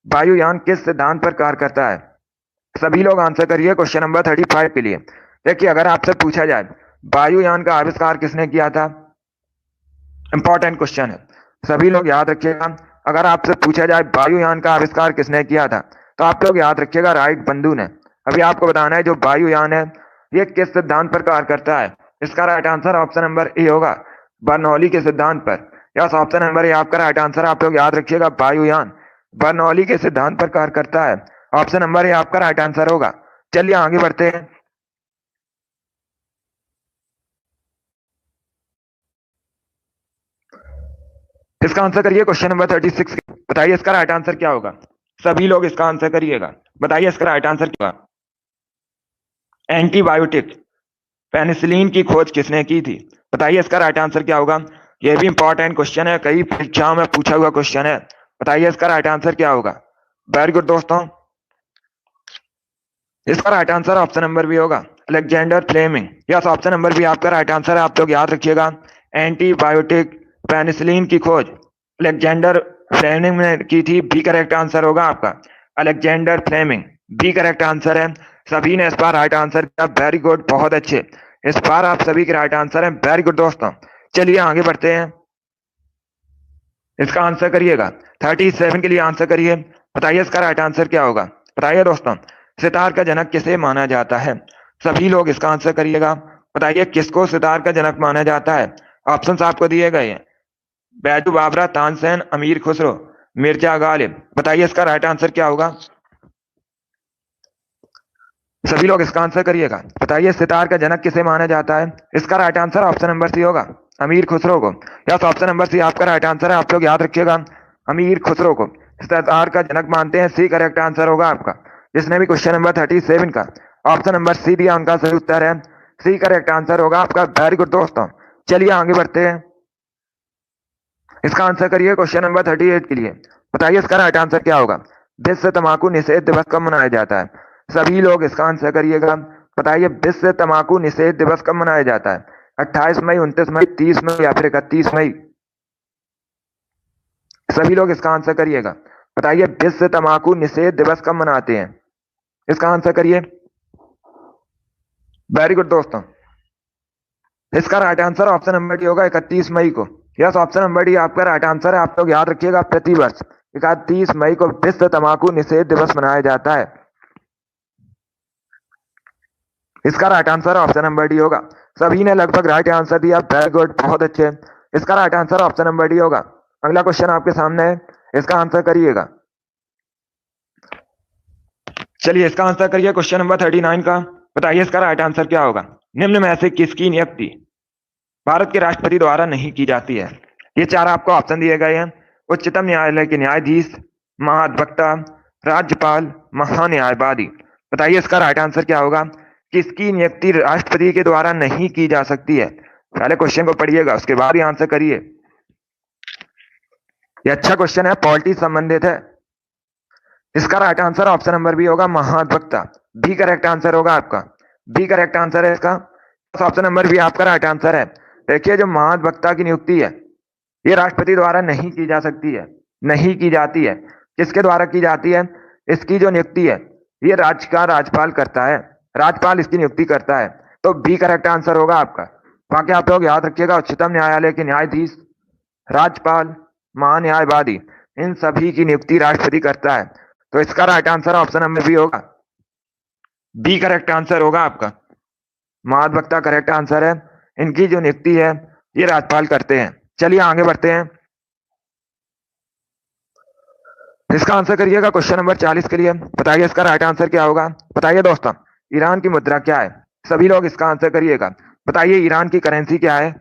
वायुयान किस सिद्धांत पर कार्य करता है। सभी लोग आंसर करिए क्वेश्चन नंबर 35 के लिए। देखिए अगर आपसे पूछा जाए वायुयान का आविष्कार किसने किया था, इंपॉर्टेंट क्वेश्चन है, सभी लोग याद रखिएगा। अगर आपसे पूछा जाए वायुयान का आविष्कार किसने किया था, तो आप लोग याद रखिएगा राइट बंधु ने। अभी आपको बताना है जो वायुयान है ये किस सिद्धांत पर कार्य करता है। इसका right answer option number A होगा, बर्नौली के सिद्धांत पर। यस, ऑप्शन नंबर ए आपका राइट आंसर। आप लोग याद रखिएगा वायुयान बर्नौली के सिद्धांत पर कार्य करता है। ऑप्शन नंबर ए आपका राइट आंसर होगा। चलिए आगे बढ़ते हैं। इसका आंसर करिए क्वेश्चन नंबर 36। बताइए इसका राइट आंसर क्या होगा। सभी लोग इसका आंसर करिएगा। बताइए इसका राइट आंसर क्या होगा। एंटीबायोटिक पेनिसिलिन की खोज किसने की थी। बताइए इसका राइट आंसर क्या होगा। यह भी इंपॉर्टेंट क्वेश्चन है, कई परीक्षाओं में पूछा हुआ क्वेश्चन है। बताइए इसका राइट आंसर क्या होगा। वेरी गुड दोस्तों। इसका right answer option number B होगा, Alexander Fleming. Yes, option number B आपका राइट आंसर है। आप लोग याद रखिएगा एंटीबायोटिक पेनिसिलिन की खोज अलेक्जेंडर फ्लेमिंग ने की थी। बी करेक्ट आंसर होगा आपका, Alexander Fleming. B correct answer है। सभी ने इस बार राइट आंसर किया। वेरी गुड, बहुत अच्छे। इस बार आप सभी के राइट आंसर है। वेरी गुड दोस्तों। चलिए आगे बढ़ते हैं। इसका आंसर करिएगा 37 के लिए आंसर करिए। बताइए इसका राइट आंसर क्या होगा। बताइए दोस्तों, सितार का जनक किसे माना जाता है। सभी लोग इसका आंसर करिएगा। बताइए किसको सितार का जनक माना जाता है। ऑप्शंस आपको दिए गए हैं, बैजू बाबरा, तानसेन, अमीर खुसरो, मिर्जा गालिब। बताइए इसका राइट आंसर क्या होगा। सभी लोग इसका आंसर करिएगा। बताइए सितार का जनक किसे माना जाता है। इसका right answer option number C होगा, अमीर खुसरो को। यस, ऑप्शन नंबर सी आपका राइट आंसर है। आप लोग याद रखिएगा अमीर खुसरो को सितार का जनक मानते हैं। सी करेक्ट आंसर होगा आपका। जिसने भी क्वेश्चन नंबर 37 का ऑप्शन नंबर सी दिया उनका सही उत्तर है सी, करेक्ट आंसर होगा आपका। वेरी गुड दोस्तों। चलिए आगे बढ़ते हैं। इसका आंसर करिए क्वेश्चन नंबर 38 के लिए। बताइए इसका राइट आंसर क्या होगा। विश्व तंबाकू निषेध दिवस कब मनाया जाता है। सभी लोग इसका आंसर करिएगा। बताइए विश्व तंबाकू निषेध दिवस कब मनाया जाता है। 28 मई, 29 मई, 30 मई या फिर 31 मई। सभी लोग इसका आंसर करिएगा। बताइए विश्व तंबाकू निषेध दिवस कब मनाते हैं। इसका आंसर करिए। वेरी गुड दोस्तों। इसका right answer option number D होगा 31 मई को। यस, ऑप्शन नंबर डी आपका राइट आंसर है। आप लोग याद रखिएगा, प्रतिवर्ष 31 मई को विश्व तंबाकू निषेध दिवस मनाया जाता है। इसका right answer option number D होगा। सभी ने लगभग राइट आंसर दिया, वेरी गुड, बहुत अच्छे। इसका right answer option number D होगा। अगला क्वेश्चन आपके सामने है, इसका आंसर करिएगा। चलिए इसका आंसर करिए क्वेश्चन नंबर 39 का। बताइए इसका राइट आंसर क्या होगा। निम्न में से किसकी नियुक्ति भारत के राष्ट्रपति द्वारा नहीं की जाती है। ये चार आपको ऑप्शन दिए गए हैं। उच्चतम न्यायालय के न्यायाधीश, महाधिवक्ता, राज्यपाल, महान्यायवादी। बताइए इसका राइट आंसर क्या होगा। किसकी नियुक्ति राष्ट्रपति के द्वारा नहीं की जा सकती है। पहले क्वेश्चन को पढ़िएगा, उसके बाद ही आंसर करिए। ये अच्छा क्वेश्चन है, पॉलिटी संबंधित है। इसका right answer option number B होगा, महाधिवक्ता। बी करेक्ट आंसर होगा आपका। बी करेक्ट आंसर है इसका। ऑप्शन नंबर बी आपका राइट आंसर है। देखिए जो महाधिवक्ता की नियुक्ति है ये राष्ट्रपति द्वारा नहीं की जा सकती है, नहीं की जाती है। किसके द्वारा की जाती है। इसकी जो नियुक्ति है ये राज्य का राज्यपाल करता है, राज्यपाल इसकी नियुक्ति करता है। तो बी करेक्ट आंसर होगा आपका। बाकी आप लोग याद रखिएगा, उच्चतम न्यायालय के न्यायाधीश, राज्यपाल, महान्यायवादी, इन सभी की नियुक्ति राष्ट्रपति करता है। तो इसका right answer option number B होगा। बी करेक्ट आंसर होगा आपका। महाधिवक्ता करेक्ट आंसर है। इनकी जो नियुक्ति है ये राज्यपाल करते हैं। चलिए आगे बढ़ते हैं। इसका आंसर करिएगा क्वेश्चन नंबर 40 के लिए। बताइए इसका राइट आंसर क्या होगा। बताइए दोस्तों, ईरान की मुद्रा क्या है। सभी लोग इसका आंसर करिएगा। बताइए ईरान की करेंसी क्या है।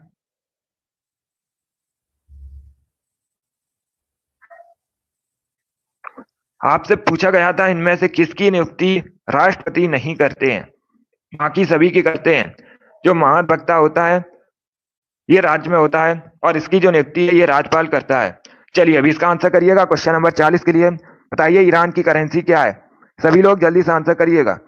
आपसे पूछा गया था इनमें से किसकी नियुक्ति राष्ट्रपति नहीं करते हैं, बाकी सभी की करते हैं। जो महाधिवक्ता होता है ये राज्य में होता है और इसकी जो नियुक्ति है ये राज्यपाल करता है। चलिए अभी इसका आंसर करिएगा क्वेश्चन नंबर 40 के लिए। बताइए ईरान की करेंसी क्या है। सभी लोग जल्दी से आंसर करिएगा।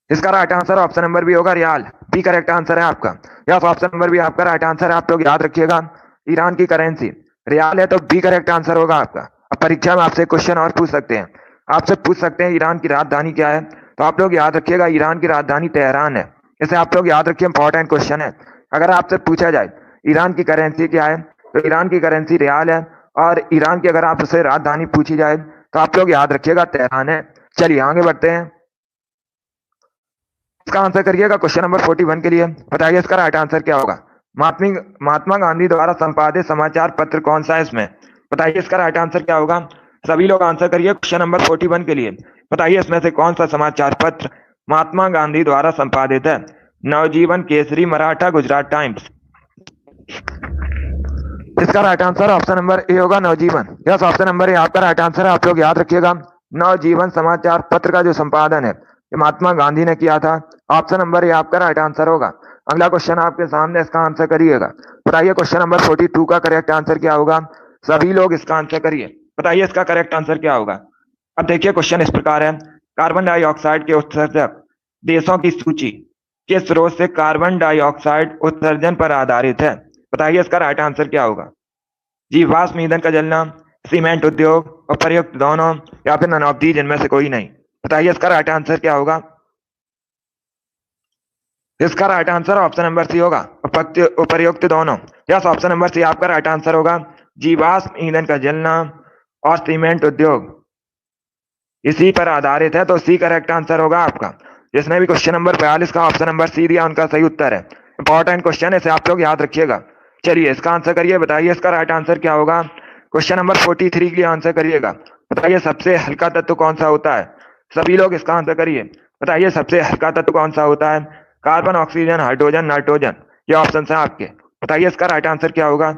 इसका right answer option number B होगा, रियाल। बी करेक्ट आंसर है आपका। यस, ऑप्शन नंबर बी आपका राइट आंसर है। आप लोग याद रखिएगा, ईरान की करेंसी रियाल है, तो बी करेक्ट आंसर होगा आपका। अब परीक्षा में आपसे क्वेश्चन और पूछ सकते हैं। आपसे पूछ सकते हैं ईरान की राजधानी क्या है, तो आप लोग याद रखिएगा ईरान की राजधानी तेहरान है। इसे आप लोग याद रखिए, इंपॉर्टेंट क्वेश्चन है। अगर आपसे पूछा जाए ईरान की करेंसी क्या है, तो ईरान की करेंसी रियाल है। और ईरान की अगर आपसे राजधानी पूछी जाए तो आप लोग याद रखिएगा तेहरान है। चलिए आगे बढ़ते हैं। इसका आंसर करिएगा क्वेश्चन नंबर 41 के लिए। बताइए इसका राइट आंसर क्या होगा। महात्मा गांधी द्वारा संपादित समाचार पत्र कौन सा है इसमें। बताइए इसका राइट आंसर क्या होगा। सभी लोग आंसर करिए क्वेश्चन नंबर 41 के लिए। बताइए इसमें से कौन सा समाचार पत्र महात्मा गांधी द्वारा संपादित है। नवजीवन, केसरी, मराठा, गुजरात टाइम्स। इसका right answer option number A होगा, नवजीवन। यस, ऑप्शन नंबर ए आपका राइट आंसर है। आप लोग याद रखिएगा, नवजीवन समाचार पत्र का जो संपादन है ये महात्मा गांधी ने किया था। ऑप्शन नंबर ए आपका राइट आंसर होगा। अगला क्वेश्चन आपके सामने, इसका आंसर करिएगा। बताइए क्वेश्चन नंबर 42 का करेक्ट आंसर क्या होगा। सभी लोग इसका आंसर करिए। बताइए इसका करेक्ट आंसर क्या होगा। अब देखिए क्वेश्चन इस प्रकार है, कार्बन डाइऑक्साइड के उत्सर्जक देशों की सूची किस स्रोत से कार्बन डाइऑक्साइड उत्सर्जन पर आधारित है। बताइए इसका राइट आंसर क्या होगा। जीवाश्म ईंधन का जलना, सीमेंट उद्योग, उपर्युक्त दोनों, या फिर नन ऑफ दीज, इनमें से कोई नहीं। बताइए इसका राइट आंसर क्या होगा। इसका right answer option number C होगा, उपर्युक्त दोनों। यस, ऑप्शन नंबर सी आपका राइट आंसर होगा। जीवाश्म ईंधन का जलना और सीमेंट उद्योग इसी पर आधारित है, तो सी करेक्ट आंसर होगा आपका। जिसने भी क्वेश्चन नंबर 42 का ऑप्शन नंबर सी दिया उनका सही उत्तर है। इंपॉर्टेंट क्वेश्चन है, इसे आप लोग याद रखिएगा। चलिए इसका आंसर करिए। बताइए इसका राइट आंसर क्या होगा। क्वेश्चन नंबर 43 के लिए आंसर करिएगा। बताइए सबसे हल्का तत्व कौन सा होता है। सभी लोग इसका आंसर करिए। बताइए सबसे हल्का तत्व कौन सा होता है। कार्बन, ऑक्सीजन, हाइड्रोजन, नाइट्रोजन, ये ऑप्शन है आपके। बताइए इसका राइट आंसर क्या होगा।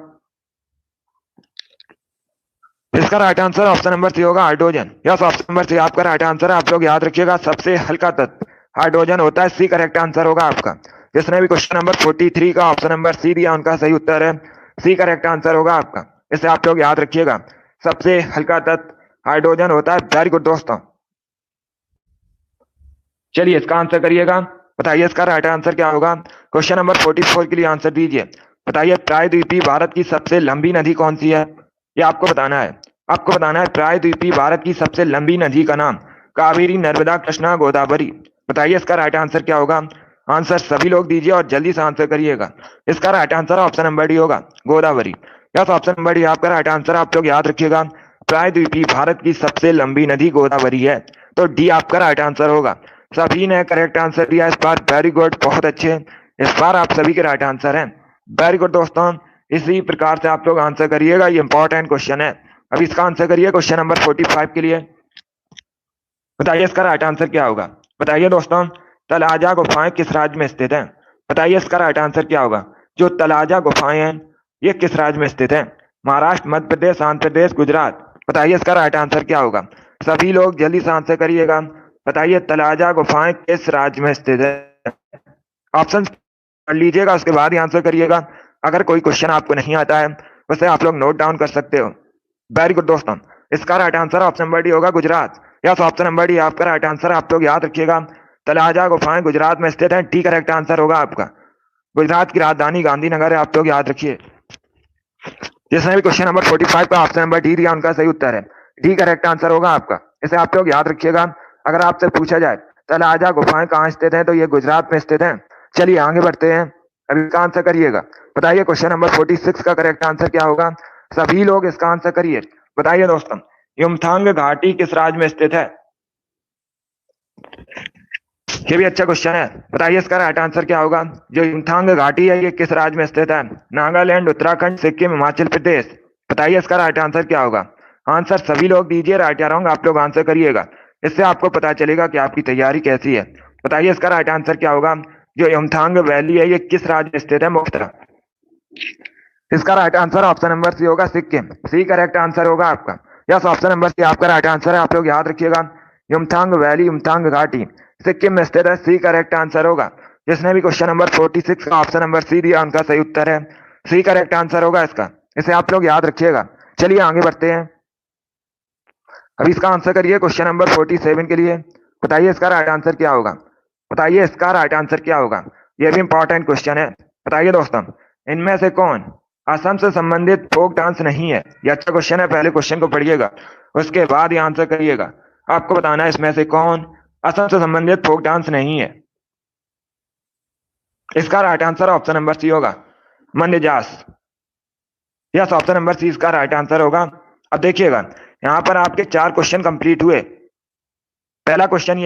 इसका right answer option number C होगा, hydrogen. Yes, option number C आपका राइट आंसर है। आप लोग याद रखिएगा, सबसे हल्का तत्व हाइड्रोजन होता है। सी करेक्ट आंसर होगा आपका। जिसने भी क्वेश्चन नंबर 43 का ऑप्शन नंबर सी दिया उनका सही उत्तर है। सी करेक्ट आंसर होगा आपका। इसे आप लोग याद रखिएगा, सबसे हल्का तत्व हाइड्रोजन होता है। वेरी गुड दोस्तों। चलिए इसका आंसर करिएगा। बताइए इसका राइट आंसर क्या होगा। क्वेश्चन नंबर 44 के लिए आंसर दीजिए। बताइए प्रायद्वीपीय भारत की सबसे लंबी नदी कौन सी है। ये आपको बताना है। आपको बताना है प्रायद्वीपीय भारत की सबसे लंबी नदी का नाम। कावेरी, नर्मदा, कृष्णा, गोदावरी। बताइए इसका राइट आंसर क्या होगा। आंसर सभी लोग दीजिए और जल्दी से आंसर करिएगा। इसका right answer option number D होगा, Godavari. Yes, option number D आपका राइट आंसर। आप लोग याद रखिएगा, प्रायद्वीपीय भारत की सबसे लंबी नदी गोदावरी है, तो डी आपका राइट आंसर होगा। सभी ने करेक्ट आंसर दिया इस बार, वेरी गुड, बहुत अच्छे। इस बार आप सभी के राइट आंसर हैं, वेरी गुड दोस्तों। इसी प्रकार से आप लोग आंसर करिएगा, ये इंपॉर्टेंट क्वेश्चन है। अब इसका आंसर करिए क्वेश्चन नंबर 45 के लिए। बताइए इसका राइट आंसर क्या होगा। बताइए दोस्तों, तलाजा गुफाएं किस राज्य में स्थित हैं। बताइए इसका राइट आंसर क्या होगा। जो तलाजा गुफाएं हैं ये किस राज्य में स्थित है। महाराष्ट्र, मध्य प्रदेश, आंध्र प्रदेश, गुजरात। बताइए इसका राइट आंसर क्या होगा। सभी लोग जल्दी से आंसर करिएगा। बताइए तलाजा गुफाएं किस राज्य में स्थित है। ऑप्शन पढ़ लीजिएगा, उसके बाद ही आंसर करिएगा। अगर कोई क्वेश्चन आपको नहीं आता है उसे आप लोग नोट डाउन कर सकते हो। वेरी गुड दोस्तों, इसका right answer option number D होगा, Gujarat. Yes, option number D आपका राइट आंसर। आप लोग याद रखिएगा, तलाजा गुफाएं गुजरात में स्थित है, डी करेक्ट आंसर होगा आपका। गुजरात की राजधानी गांधीनगर है, आप लोग याद रखिए। जिसने भी क्वेश्चन नंबर 45 का ऑप्शन नंबर डी दिया उनका सही उत्तर है, डी करेक्ट आंसर होगा आपका। इसे आप लोग याद रखिएगा। अगर आपसे पूछा जाए तलाजा गुफाएं कहाँ स्थित है तो ये गुजरात में स्थित है। चलिए आगे बढ़ते हैं, अभी इसका आंसर करिएगा। बताइए क्वेश्चन नंबर 46 का करेक्ट आंसर क्या होगा। सभी लोग इसका आंसर करिए। बताइए दोस्तों, युमथांग घाटी किस राज्य में स्थित है। ये भी अच्छा क्वेश्चन है। बताइए इसका राइट आंसर क्या होगा। जो युमथांग घाटी है ये किस राज्य में स्थित है। नागालैंड, उत्तराखंड, सिक्किम, हिमाचल प्रदेश। बताइए इसका राइट आंसर क्या होगा। आंसर सभी लोग दीजिए, राइट या रॉन्ग आप लोग आंसर करिएगा। इससे आपको पता चलेगा कि आपकी तैयारी कैसी है। बताइए इसका राइट आंसर क्या होगा। जो युमथांग वैली है ये किस राज्य में स्थित है, मुख्यतः। इसका right answer option number C होगा, सिक्किम। सी करेक्ट आंसर होगा आपका। यस, ऑप्शन नंबर सी आपका राइट आंसर है। आप लोग याद रखिएगा, युमथांग वैली, युमथांग घाटी सिक्किम में स्थित है, सी करेक्ट आंसर होगा। जिसने भी क्वेश्चन नंबर 46 का ऑप्शन नंबर सी दिया उनका सही उत्तर है, सी करेक्ट आंसर होगा इसका। इसे आप लोग याद रखिएगा। चलिए आगे बढ़ते हैं, अभी इसका आंसर करिए क्वेश्चन नंबर 47 के लिए। बताइए इसका राइट आंसर क्या होगा। बताइए इसका राइट आंसर क्या होगा। यह भी इंपॉर्टेंट क्वेश्चन है। बताइए दोस्तों, इनमें से कौन असम से संबंधित फोक डांस नहीं है। यह अच्छा क्वेश्चन है, पहले क्वेश्चन को पढ़िएगा उसके बाद ही आंसर करिएगा। आपको बताना है इसमें से कौन असम से संबंधित फोक डांस नहीं है। इसका right answer option number C होगा, मंडजास। यस, ऑप्शन नंबर सी इसका राइट आंसर होगा। अब देखिएगा, यहां पर आपके 4 क्वेश्चन कंप्लीट हुए। पहला क्वेश्चन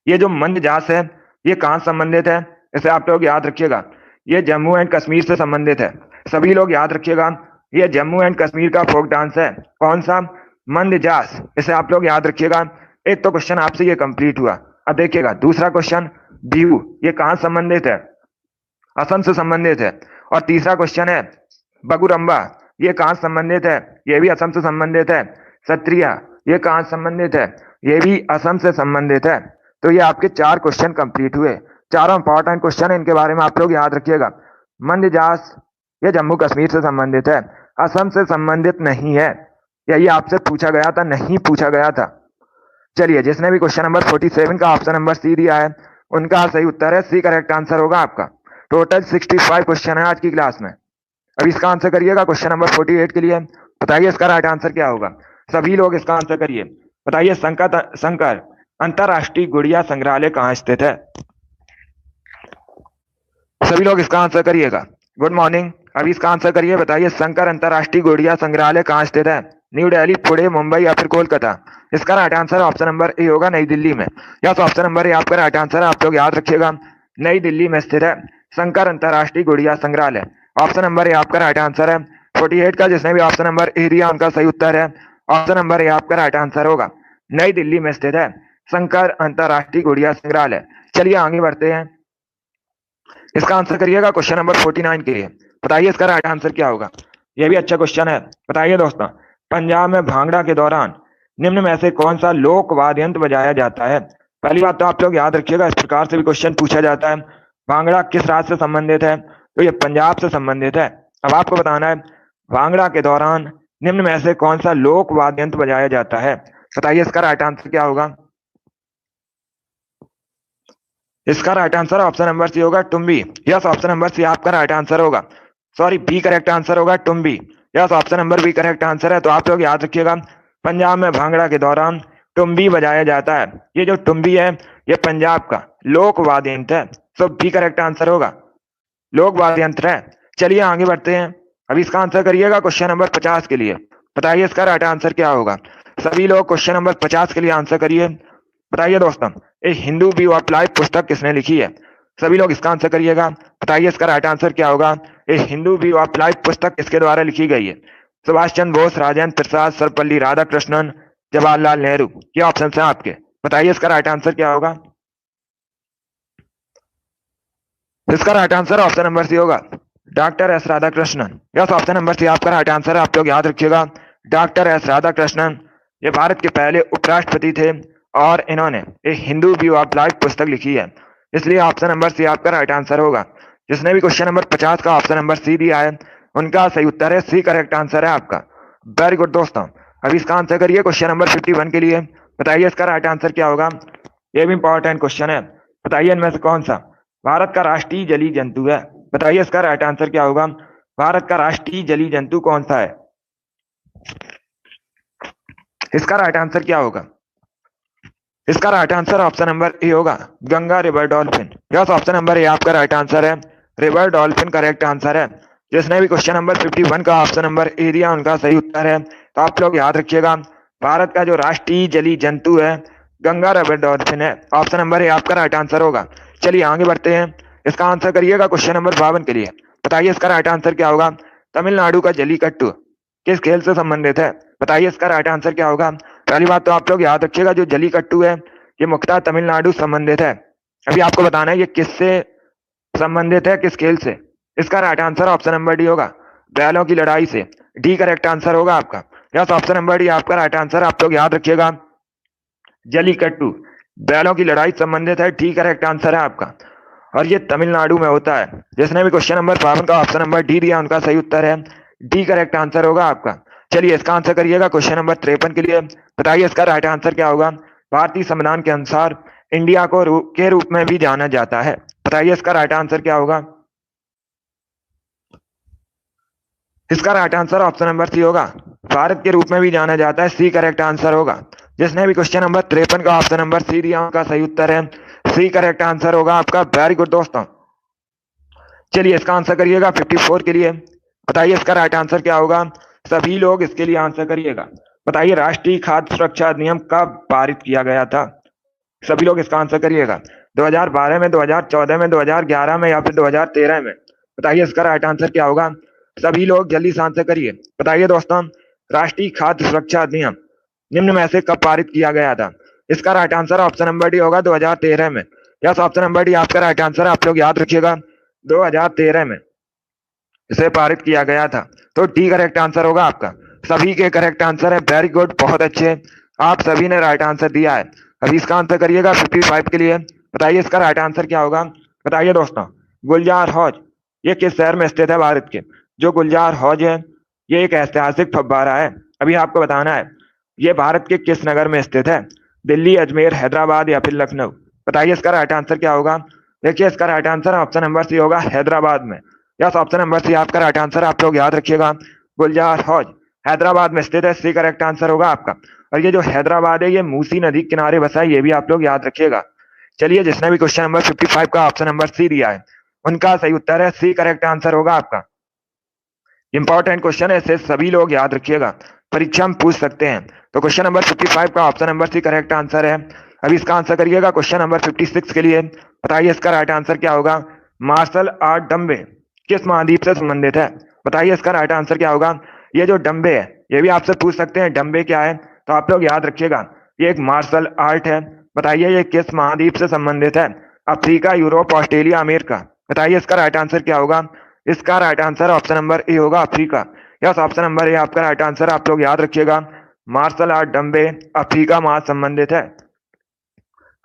ये जो मंडजास है ये कहां संबंधित है, इसे आप लोग याद रखिएगा। ये जम्मू एंड कश्मीर से संबंधित है। सभी लोग याद रखिएगा, ये जम्मू एंड कश्मीर का फोक डांस है। कौन सा, मंडजास। इसे आप लोग याद रखिएगा। एक तो क्वेश्चन आपसे ये कंप्लीट हुआ। अब देखिएगा दूसरा क्वेश्चन, बिहू, ये कहां संबंधित है, असम से संबंधित है। और तीसरा क्वेश्चन है बगुरम्बा, ये कहां संबंधित है, ये भी असम से संबंधित है। सत्रिया, ये कहां संबंधित है, ये भी असम से संबंधित है। तो ये आपके 4 क्वेश्चन कंप्लीट हुए। चारों इंपॉर्टेंट क्वेश्चन है, इनके बारे में आप लोग याद रखिएगा। मंडजास ये जम्मू कश्मीर से संबंधित है, असम से संबंधित नहीं है। यही आपसे पूछा गया था, नहीं पूछा गया था। चलिए, जिसने भी क्वेश्चन नंबर 47 का ऑप्शन नंबर सी दिया है उनका सही उत्तर है, सी करेक्ट आंसर होगा आपका। टोटल 65 क्वेश्चन है आज की क्लास में। अब इसका आंसर करिएगा क्वेश्चन नंबर 48 के लिए। बताइए इसका राइट आंसर क्या होगा। सभी लोग इसका आंसर करिए। बताइए शंकर अंतरराष्ट्रीय गुड़िया संग्रहालय कहाँ स्थित है। सभी लोग इसका आंसर करिएगा। गुड मॉर्निंग, अभी इसका आंसर करिए। बताइए शंकर अंतरराष्ट्रीय गुड़िया संग्रहालय कहाँ स्थित है। न्यू दिल्ली, पुणे, मुंबई या फिर कोलकाता। इसका right answer option number A होगा, नई दिल्ली में। यस, ऑप्शन नंबर ए आपका राइट आंसर है। आप लोग याद रखिएगा, नई दिल्ली में स्थित है शंकर अंतरराष्ट्रीय गुड़िया संग्रहालय। ऑप्शन नंबर ए आपका राइट आंसर है। 48 का जिसने भी ऑप्शन नंबर ए दिया उनका सही उत्तर है। ऑप्शन नंबर ए आपका राइट आंसर होगा, नई दिल्ली में स्थित है शंकर अंतरराष्ट्रीय गुड़िया संग्रहालय। चलिए आगे बढ़ते हैं, इसका आंसर करिएगा क्वेश्चन नंबर 49 के लिए। बताइए इसका राइट आंसर क्या होगा। यह भी अच्छा क्वेश्चन है। बताइए दोस्तों, पंजाब में भांगड़ा के दौरान निम्न में से कौन सा लोक वाद्य यंत्र बजाया जाता है। पहली बात तो आप लोग याद रखिएगा, इस प्रकार से भी क्वेश्चन पूछा जाता है, भांगड़ा किस राज्य से संबंधित है, तो ये पंजाब से संबंधित है। अब आपको बताना है भांगड़ा के दौरान निम्न में से कौन सा लोक वाद्य यंत्र बजाया जाता है। बताइए इसका राइट आंसर क्या होगा। इसका right answer option number C होगा, tumbi. Yes, option number C आपका राइट आंसर होगा। सॉरी, बी करेक्ट आंसर होगा, tumbi. Yes, option number B correct answer है। तो आप लोग याद रखिएगा, पंजाब में भांगड़ा के दौरान टुम्बी बजाया जाता है। ये जो टुम्बी है ये पंजाब का लोक वाद्य यंत्र है। सो बी करेक्ट आंसर होगा। लोक वाद्य यंत्र है। चलिए आगे बढ़ते हैं। अभी इसका आंसर करिएगा क्वेश्चन नंबर 50 के लिए। बताइए इसका राइट आंसर क्या होगा। सभी लोग क्वेश्चन नंबर 50 के लिए आंसर करिए। बताइए दोस्तों, ए हिंदू व्यू ऑफ लाइफ पुस्तक किसने लिखी है। सभी लोग इसका आंसर करिएगा। बताइए इसका राइट आंसर क्या होगा। ए हिंदू व्यू ऑफ लाइफ पुस्तक किसके द्वारा लिखी गई है। सुभाष चंद्र बोस, राजेंद्र प्रसाद, सर्वपल्ली राधाकृष्णन, जवाहरलाल नेहरू। ये ऑप्शन है आपके। बताइए इसका राइट आंसर क्या होगा। इसका right answer option number C होगा, doctor S Radhakrishnan. Yes, option number C आपका राइट आंसर है। आप लोग याद रखिएगा, डॉक्टर एस राधाकृष्णन ये भारत के पहले उपराष्ट्रपति थे और इन्होंने एक हिंदू व्यू ऑफ लाइफ पुस्तक लिखी है। इसलिए ऑप्शन नंबर सी आपका राइट आंसर होगा। जिसने भी क्वेश्चन नंबर 50 का ऑप्शन नंबर सी दिया है उनका सही उत्तर है सी करेक्ट आंसर है आपका। वेरी गुड दोस्तों। अभी इसका आंसर करिए क्वेश्चन नंबर 51 के लिए। बताइए इसका राइट आंसर क्या होगा। ये भी इंपॉर्टेंट क्वेश्चन है। बताइए इनमें से कौन सा भारत का राष्ट्रीय जलीय जंतु है। बताइए इसका राइट आंसर क्या होगा। भारत का राष्ट्रीय जलीय जंतु कौन सा है। इसका राइट आंसर क्या होगा। इसका right answer option number A होगा, Ganga river dolphin. Yes, option number A आपका राइट आंसर है, रिवर डॉल्फिन करेक्ट आंसर है। जिसने भी क्वेश्चन नंबर 51 का ऑप्शन नंबर ए दिया उनका सही उत्तर है। तो आप लोग याद रखिएगा, भारत का जो राष्ट्रीय जलीय जंतु है गंगा रिवर डॉल्फिन है। ऑप्शन नंबर ए आपका राइट आंसर होगा। चलिए आगे बढ़ते हैं। इसका आंसर करिएगा क्वेश्चन नंबर 52 के लिए। बताइए इसका राइट आंसर क्या होगा। तमिलनाडु का जलीकट्टू किस खेल से संबंधित है। बताइए इसका राइट आंसर क्या होगा। पहली बात तो आप लोग याद रखिएगा, जो जलीकट्टू है ये मुख्यतः तमिलनाडु संबंधित है। अभी आपको बताना है ये किससे संबंधित है, किस खेल से। इसका right answer option number D होगा, बैलों की लड़ाई से। डी करेक्ट आंसर होगा आपका। यस, ऑप्शन नंबर डी आपका राइट आंसर। आप लोग याद रखिएगा, जलीकट्टू बैलों की लड़ाई संबंधित है। डी करेक्ट आंसर है आपका और ये तमिलनाडु में होता है। जिसने भी क्वेश्चन नंबर 52 का ऑप्शन नंबर डी दिया उनका सही उत्तर है, डी करेक्ट आंसर होगा आपका। चलिए इसका आंसर करिएगा क्वेश्चन नंबर 53 के लिए। बताइए इसका राइट आंसर क्या होगा। भारतीय संविधान के अनुसार इंडिया को के रूप में भी जाना जाता है। बताइए इसका राइट आंसर क्या होगा। इसका right answer option number C होगा, भारत के रूप में भी जाना जाता है। सी करेक्ट आंसर होगा। जिसने भी क्वेश्चन नंबर 53 का ऑप्शन नंबर सी दिया उनका सही उत्तर है, सी करेक्ट आंसर होगा आपका। वेरी गुड दोस्तों। चलिए इसका आंसर करिएगा 54 के लिए। बताइए इसका राइट आंसर क्या होगा। सभी लोग इसके लिए आंसर करिएगा। बताइए राष्ट्रीय खाद्य सुरक्षा अधिनियम कब पारित किया गया था। सभी लोग इसका आंसर करिएगा। 2012 में, 2014 में, 2011 में या फिर 2013 में। बताइए इसका राइट आंसर क्या होगा। सभी लोग जल्दी से आंसर करिए। बताइए दोस्तों, राष्ट्रीय खाद्य सुरक्षा अधिनियम निम्न में से कब पारित किया गया था। इसका right answer option number D होगा, 2013 में। यस, ऑप्शन नंबर डी आपका राइट आंसर है। आप लोग याद रखिएगा, 2013 में इसे पारित किया गया था। तो डी करेक्ट आंसर होगा आपका। सभी के करेक्ट आंसर है। वेरी गुड, बहुत अच्छे, आप सभी ने राइट आंसर दिया है। अभी इसका आंसर करिएगा 55 के लिए। बताइए इसका राइट आंसर क्या होगा। बताइए दोस्तों, गुलजार हौज ये किस शहर में स्थित है भारत के। जो गुलजार हौज है ये एक ऐतिहासिक फव्वारा है। अभी आपको बताना है ये भारत के किस नगर में स्थित है। दिल्ली, अजमेर, हैदराबाद या फिर लखनऊ। बताइए इसका राइट आंसर क्या होगा। देखिए इसका right answer option number C होगा, हैदराबाद में। यस, ऑप्शन नंबर सी आपका राइट आंसर। आप लोग याद रखिएगा, गुलजार हौज हैदराबाद में स्थित है। सी करेक्ट आंसर होगा आपका। और ये जो हैदराबाद है ये मूसी नदी के किनारे बसा है, ये भी आप लोग याद रखिएगा। चलिए जिसने भी क्वेश्चन नंबर 55 का ऑप्शन नंबर सी दिया है उनका सही उत्तर है, सी करेक्ट आंसर होगा आपका। इंपॉर्टेंट क्वेश्चन है, इसे सभी लोग याद रखिएगा, परीक्षा में पूछ सकते हैं। तो क्वेश्चन नंबर 55 का option number C correct answer है। अभी इसका आंसर करिएगा क्वेश्चन नंबर 56 के लिए। बताइए इसका राइट आंसर क्या होगा। मार्शल आर्ट डम्बे किस महाद्वीप से संबंधित है। बताइए इसका राइट आंसर क्या होगा। ये जो डम्बे है ये भी आपसे पूछ सकते हैं, डम्बे क्या है। तो आप लोग याद रखिएगा, ये एक मार्शल आर्ट है। बताइए ये किस महाद्वीप से संबंधित है। Africa, Europe, Australia, America. बताइए इसका राइट आंसर क्या होगा। इसका right answer option number A होगा, Africa. Yes, option number A आपका राइट आंसर। आप लोग याद रखिएगा, मार्शल आर्ट डम्बे अफ्रीका महा संबंधित है,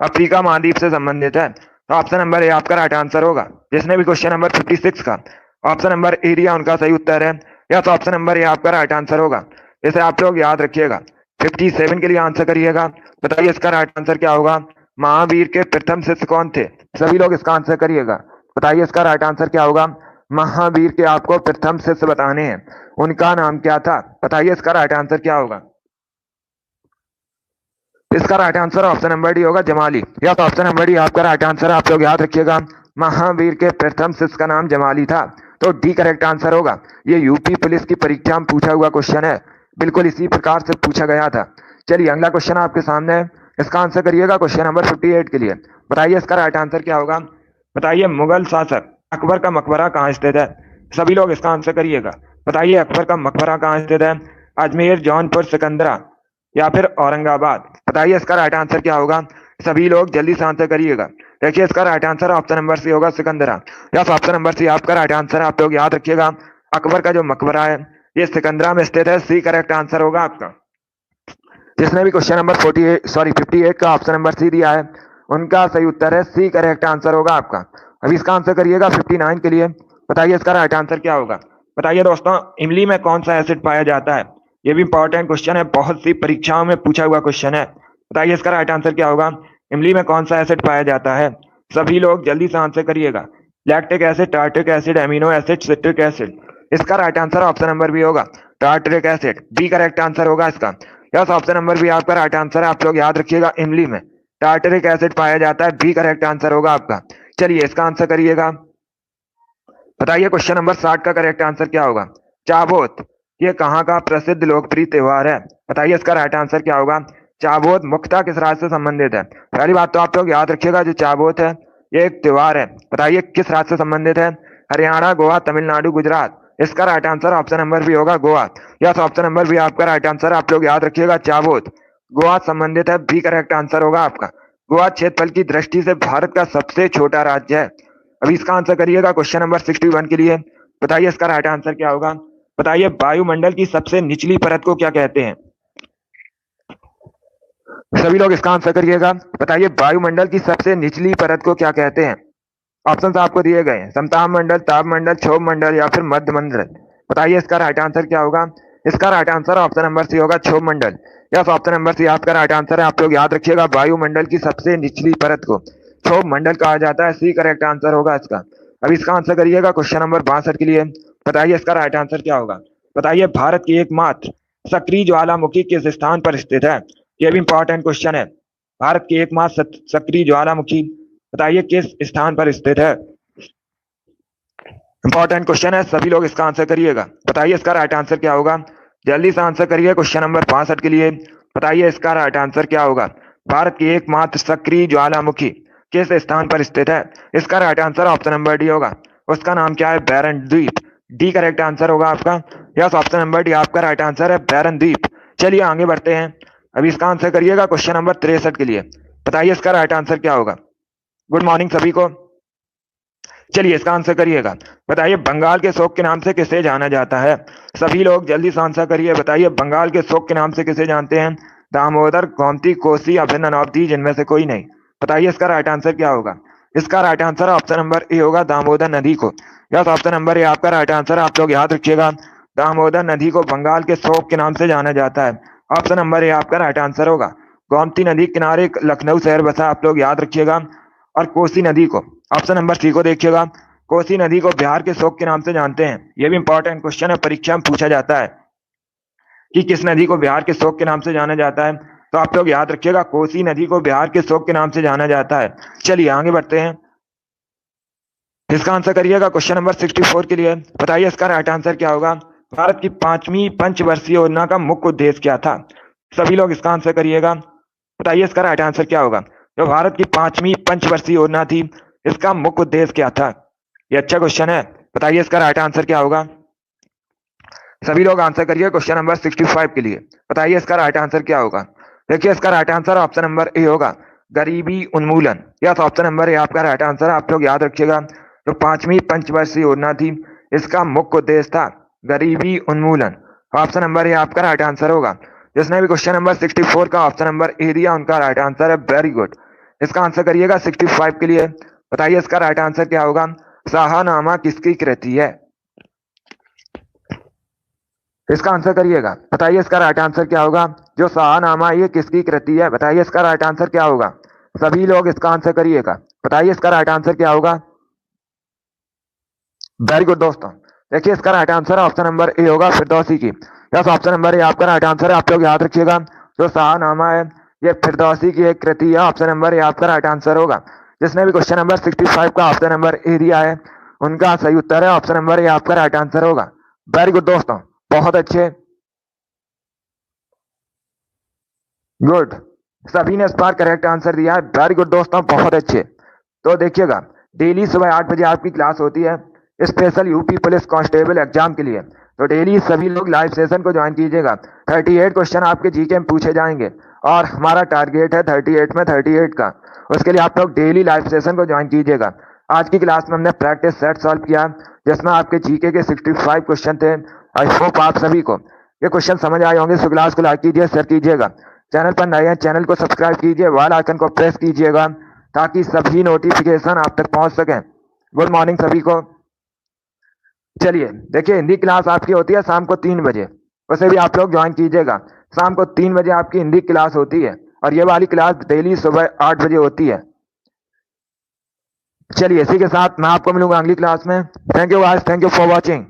अफ्रीका महाद्वीप से संबंधित है। तो ऑप्शन नंबर ए आपका राइट आंसर होगा। जिसने भी क्वेश्चन नंबर 56 का ऑप्शन नंबर ए दिया उनका सही उत्तर है। यस, ऑप्शन नंबर ए आपका राइट आंसर होगा। इसे आप लोग याद रखिएगा। 57 के लिए आंसर करिएगा। बताइए इसका राइट आंसर क्या होगा। महावीर के प्रथम शिष्य कौन थे। सभी लोग इसका आंसर करिएगा। बताइए इसका राइट आंसर क्या होगा। महावीर के आपको प्रथम शिष्य बताने हैं, उनका नाम क्या था। बताइए इसका राइट आंसर क्या होगा। इसका right answer option number D होगा, Jamali. Yes, option number D आपका राइट आंसर। आप लोग याद रखिएगा, महावीर के प्रथम शिष्य का नाम जमाली था। तो डी करेक्ट आंसर होगा। ये यूपी पुलिस की परीक्षा में पूछा हुआ क्वेश्चन है, बिल्कुल इसी प्रकार से पूछा गया था। चलिए अगला क्वेश्चन आपके सामने है, इसका आंसर करिएगा क्वेश्चन नंबर 58 के लिए। बताइए इसका राइट आंसर क्या होगा। बताइए मुगल शासक अकबर का मकबरा कहाँ स्थित है। सभी लोग इसका आंसर करिएगा। बताइए अकबर का मकबरा कहाँ स्थित है। अजमेर, जौनपुर, सिकंदरा या फिर औरंगाबाद। बताइए इसका राइट आंसर क्या होगा। सभी लोग जल्दी से आंसर करिएगा। देखिए इसका right answer option number C होगा, Sikandra. Yes, option number C आपका राइट आंसर है। आप लोग याद रखिएगा अकबर का जो मकबरा है ये सिकंदरा में स्थित है। सी करेक्ट आंसर होगा आपका। जिसने भी क्वेश्चन नंबर 58 का ऑप्शन नंबर सी दिया है उनका सही उत्तर है सी करेक्ट आंसर होगा आपका। अभी इसका आंसर करिएगा 59 के लिए। बताइए इसका राइट आंसर क्या होगा। बताइए दोस्तों इमली में कौन सा एसिड पाया जाता है। ये भी इंपॉर्टेंट क्वेश्चन है, बहुत सी परीक्षाओं में पूछा हुआ क्वेश्चन है। बताइए इसका राइट आंसर क्या होगा। इमली में कौन सा एसिड पाया जाता है। सभी लोग जल्दी से आंसर करिएगा। Lactic acid, tartaric acid, amino acid, citric acid. इसका right answer option number B होगा, tartaric acid. B correct answer होगा इसका। यस, ऑप्शन नंबर बी आपका राइट आंसर है। आप लोग याद रखिएगा इमली में टार्टरिक एसिड पाया जाता है। बी करेक्ट आंसर होगा आपका। चलिए इसका आंसर करिएगा। बताइए क्वेश्चन नंबर 60 का करेक्ट आंसर क्या होगा। चाबोत ये कहाँ का प्रसिद्ध लोकप्रिय त्योहार है। बताइए इसका राइट आंसर क्या होगा। चाबोत मुख्यतः किस राज्य से संबंधित है। पहली बात तो आप लोग याद रखिएगा जो चाबोत है ये एक त्योहार है। बताइए किस राज्य से संबंधित है। हरियाणा, गोवा, तमिलनाडु, गुजरात। इसका right answer option number B होगा, Goa. Yes, option number B आपका राइट आंसर। आप लोग याद रखिएगा चाबोत गोवा संबंधित है। बी करेक्ट आंसर होगा आपका। गोवा क्षेत्रफल की दृष्टि से भारत का सबसे छोटा राज्य है। अभी इसका आंसर करिएगा क्वेश्चन नंबर 61 के लिए। बताइए इसका राइट आंसर क्या होगा। बताइए वायुमंडल की सबसे निचली परत को क्या कहते हैं। सभी लोग इसका आंसर करिएगा। बताइए वायुमंडल की सबसे निचली परत को क्या कहते हैं। ऑप्शन आपको दिए गए हैं, समताप मंडल, ताप मंडल, क्षोभ मंडल या फिर मध्य मंडल। बताइए इसका राइट आंसर क्या होगा। इसका right answer option number C होगा, क्षोभ मंडल। यस, ऑप्शन नंबर सी आपका राइट आंसर है। आप लोग याद रखिएगा वायुमंडल की सबसे निचली परत को क्षोभ मंडल कहा जाता है। सी करेक्ट आंसर होगा इसका। अब इसका आंसर करिएगा क्वेश्चन नंबर 62 के लिए। बताइए इसका राइट आंसर क्या होगा। बताइए भारत की एकमात्र सक्रिय ज्वालामुखी किस स्थान पर स्थित है। यह भी इंपॉर्टेंट क्वेश्चन है। भारत की एकमात्र सक्रिय ज्वालामुखी बताइए किस स्थान पर स्थित है। इंपॉर्टेंट क्वेश्चन है, सभी लोग इसका आंसर करिएगा। बताइए इसका राइट आंसर क्या होगा। जल्दी से आंसर करिए क्वेश्चन नंबर 62 के लिए। बताइए इसका राइट आंसर क्या होगा। भारत की एकमात्र सक्रिय ज्वालामुखी किस स्थान पर स्थित है। इसका right answer option number D होगा। उसका नाम क्या है, बैरन द्वीप। डी करेक्ट आंसर होगा आपका। यस, ऑप्शन नंबर डी आपका राइट आंसर है, बैरन द्वीप। चलिए आगे बढ़ते हैं। अभी इसका आंसर करिएगा क्वेश्चन नंबर 63 के लिए। बताइए इसका राइट आंसर क्या होगा। गुड मॉर्निंग सभी को। चलिए इसका आंसर करिएगा। बताइए बंगाल के शोक के नाम से किसे जाना जाता है। सभी लोग जल्दी से आंसर करिए। बताइए बंगाल के शोक के नाम से किसे जानते हैं। दामोदर, गोमती, कोसी या फिर ननौती, जिनमें से कोई नहीं। बताइए इसका राइट आंसर क्या होगा। इसका right answer option number A होगा, दामोदर नदी को। यस, ऑप्शन नंबर ए आपका राइट आंसर। आप लोग याद रखिएगा दामोदर नदी को बंगाल के शोक के नाम से जाना जाता है। ऑप्शन नंबर ए आपका राइट आंसर होगा। गोमती नदी किनारे लखनऊ शहर बसा, आप लोग याद रखिएगा। और कोसी नदी को ऑप्शन नंबर सी को देखिएगा। कोसी नदी को बिहार के शोक के नाम से जानते हैं। यह भी इंपॉर्टेंट क्वेश्चन है, परीक्षा में पूछा जाता है कि किस नदी को बिहार के शोक के नाम से जाना जाता है। तो आप लोग याद रखिएगा कोसी नदी को बिहार के शोक के नाम से जाना जाता है। चलिए आगे बढ़ते हैं। इसका आंसर करिएगा क्वेश्चन नंबर 64 के लिए। बताइए इसका राइट आंसर क्या होगा। भारत की 5वीं पंचवर्षीय योजना का मुख्य उद्देश्य क्या था। सभी लोग इसका आंसर करिएगा। बताइए इसका राइट आंसर क्या होगा। जो भारत की 5वीं पंचवर्षीय योजना थी इसका मुख्य उद्देश्य क्या था। ये अच्छा क्वेश्चन है। बताइए इसका राइट आंसर क्या होगा। सभी लोग आंसर करिए क्वेश्चन नंबर 65 के लिए। बताइए इसका राइट आंसर क्या होगा। देखिए इसका right answer option number A होगा, गरीबी उन्मूलन। यस, ऑप्शन नंबर ए आपका राइट आंसर। आप लोग याद रखिएगा जो 5वीं पंचवर्षीय योजना थी इसका मुख्य उद्देश्य था गरीबी उन्मूलन। ऑप्शन नंबर ए आपका राइट आंसर होगा। जिसने भी क्वेश्चन नंबर 64 का ऑप्शन नंबर ए दिया उनका राइट आंसर है, वेरी गुड। इसका आंसर करिएगा 65 के लिए। बताइए इसका राइट आंसर क्या होगा। शाहनामा किसकी कृति है। इसका आंसर करिएगा। बताइए इसका राइट आंसर क्या होगा। जो शाहनामा ये किसकी कृति है। बताइए इसका राइट आंसर क्या होगा। सभी लोग इसका आंसर करिएगा। बताइए इसका राइट आंसर क्या होगा। वेरी गुड दोस्तों। देखिए इसका right answer option number A होगा, फिरदौसी की। यस, ऑप्शन नंबर ए आपका राइट आंसर है। आप लोग याद रखिएगा जो शाहनामा है ये फिरदौसी की एक कृति है। ऑप्शन नंबर ए आपका राइट आंसर होगा। जिसने भी क्वेश्चन नंबर 65 का ऑप्शन नंबर ए दिया है उनका सही उत्तर है ऑप्शन नंबर ए, आपका राइट आंसर होगा। वेरी गुड दोस्तों, बहुत अच्छे, गुड, सभी ने इस बार करेक्ट आंसर दिया है। वेरी गुड दोस्तों, बहुत अच्छे। तो देखिएगा, डेली सुबह 8 बजे आपकी क्लास होती है special UP police constable exam के लिए। तो डेली सभी लोग लाइव सेशन को ज्वाइन कीजिएगा। 38 क्वेश्चन आपके जीके में पूछे जाएंगे और हमारा टारगेट है 38 में 38 का। उसके लिए आप लोग डेली लाइव सेशन को ज्वाइन कीजिएगा। आज की क्लास में हमने प्रैक्टिस सेट सॉल्व किया जिसमें आपके जीके के 65 क्वेश्चन थे। आई होप आप सभी को ये क्वेश्चन समझ आए होंगे। सो क्लास को लाइक कीजिए, शेयर कीजिएगा। चैनल पर नए हैं, चैनल को सब्सक्राइब कीजिए, बेल आइकन को प्रेस कीजिएगा ताकि सभी नोटिफिकेशन आप तक पहुंच सकें। गुड मॉर्निंग सभी को। चलिए देखिए, हिंदी क्लास आपकी होती है शाम को 3 बजे, उसे भी आप लोग ज्वाइन कीजिएगा। शाम को 3 बजे आपकी हिंदी क्लास होती है और ये वाली क्लास डेली सुबह 8 बजे होती है। चलिए इसी के साथ मैं आपको मिलूंगा अगली क्लास में। Thank you guys, thank you for watching.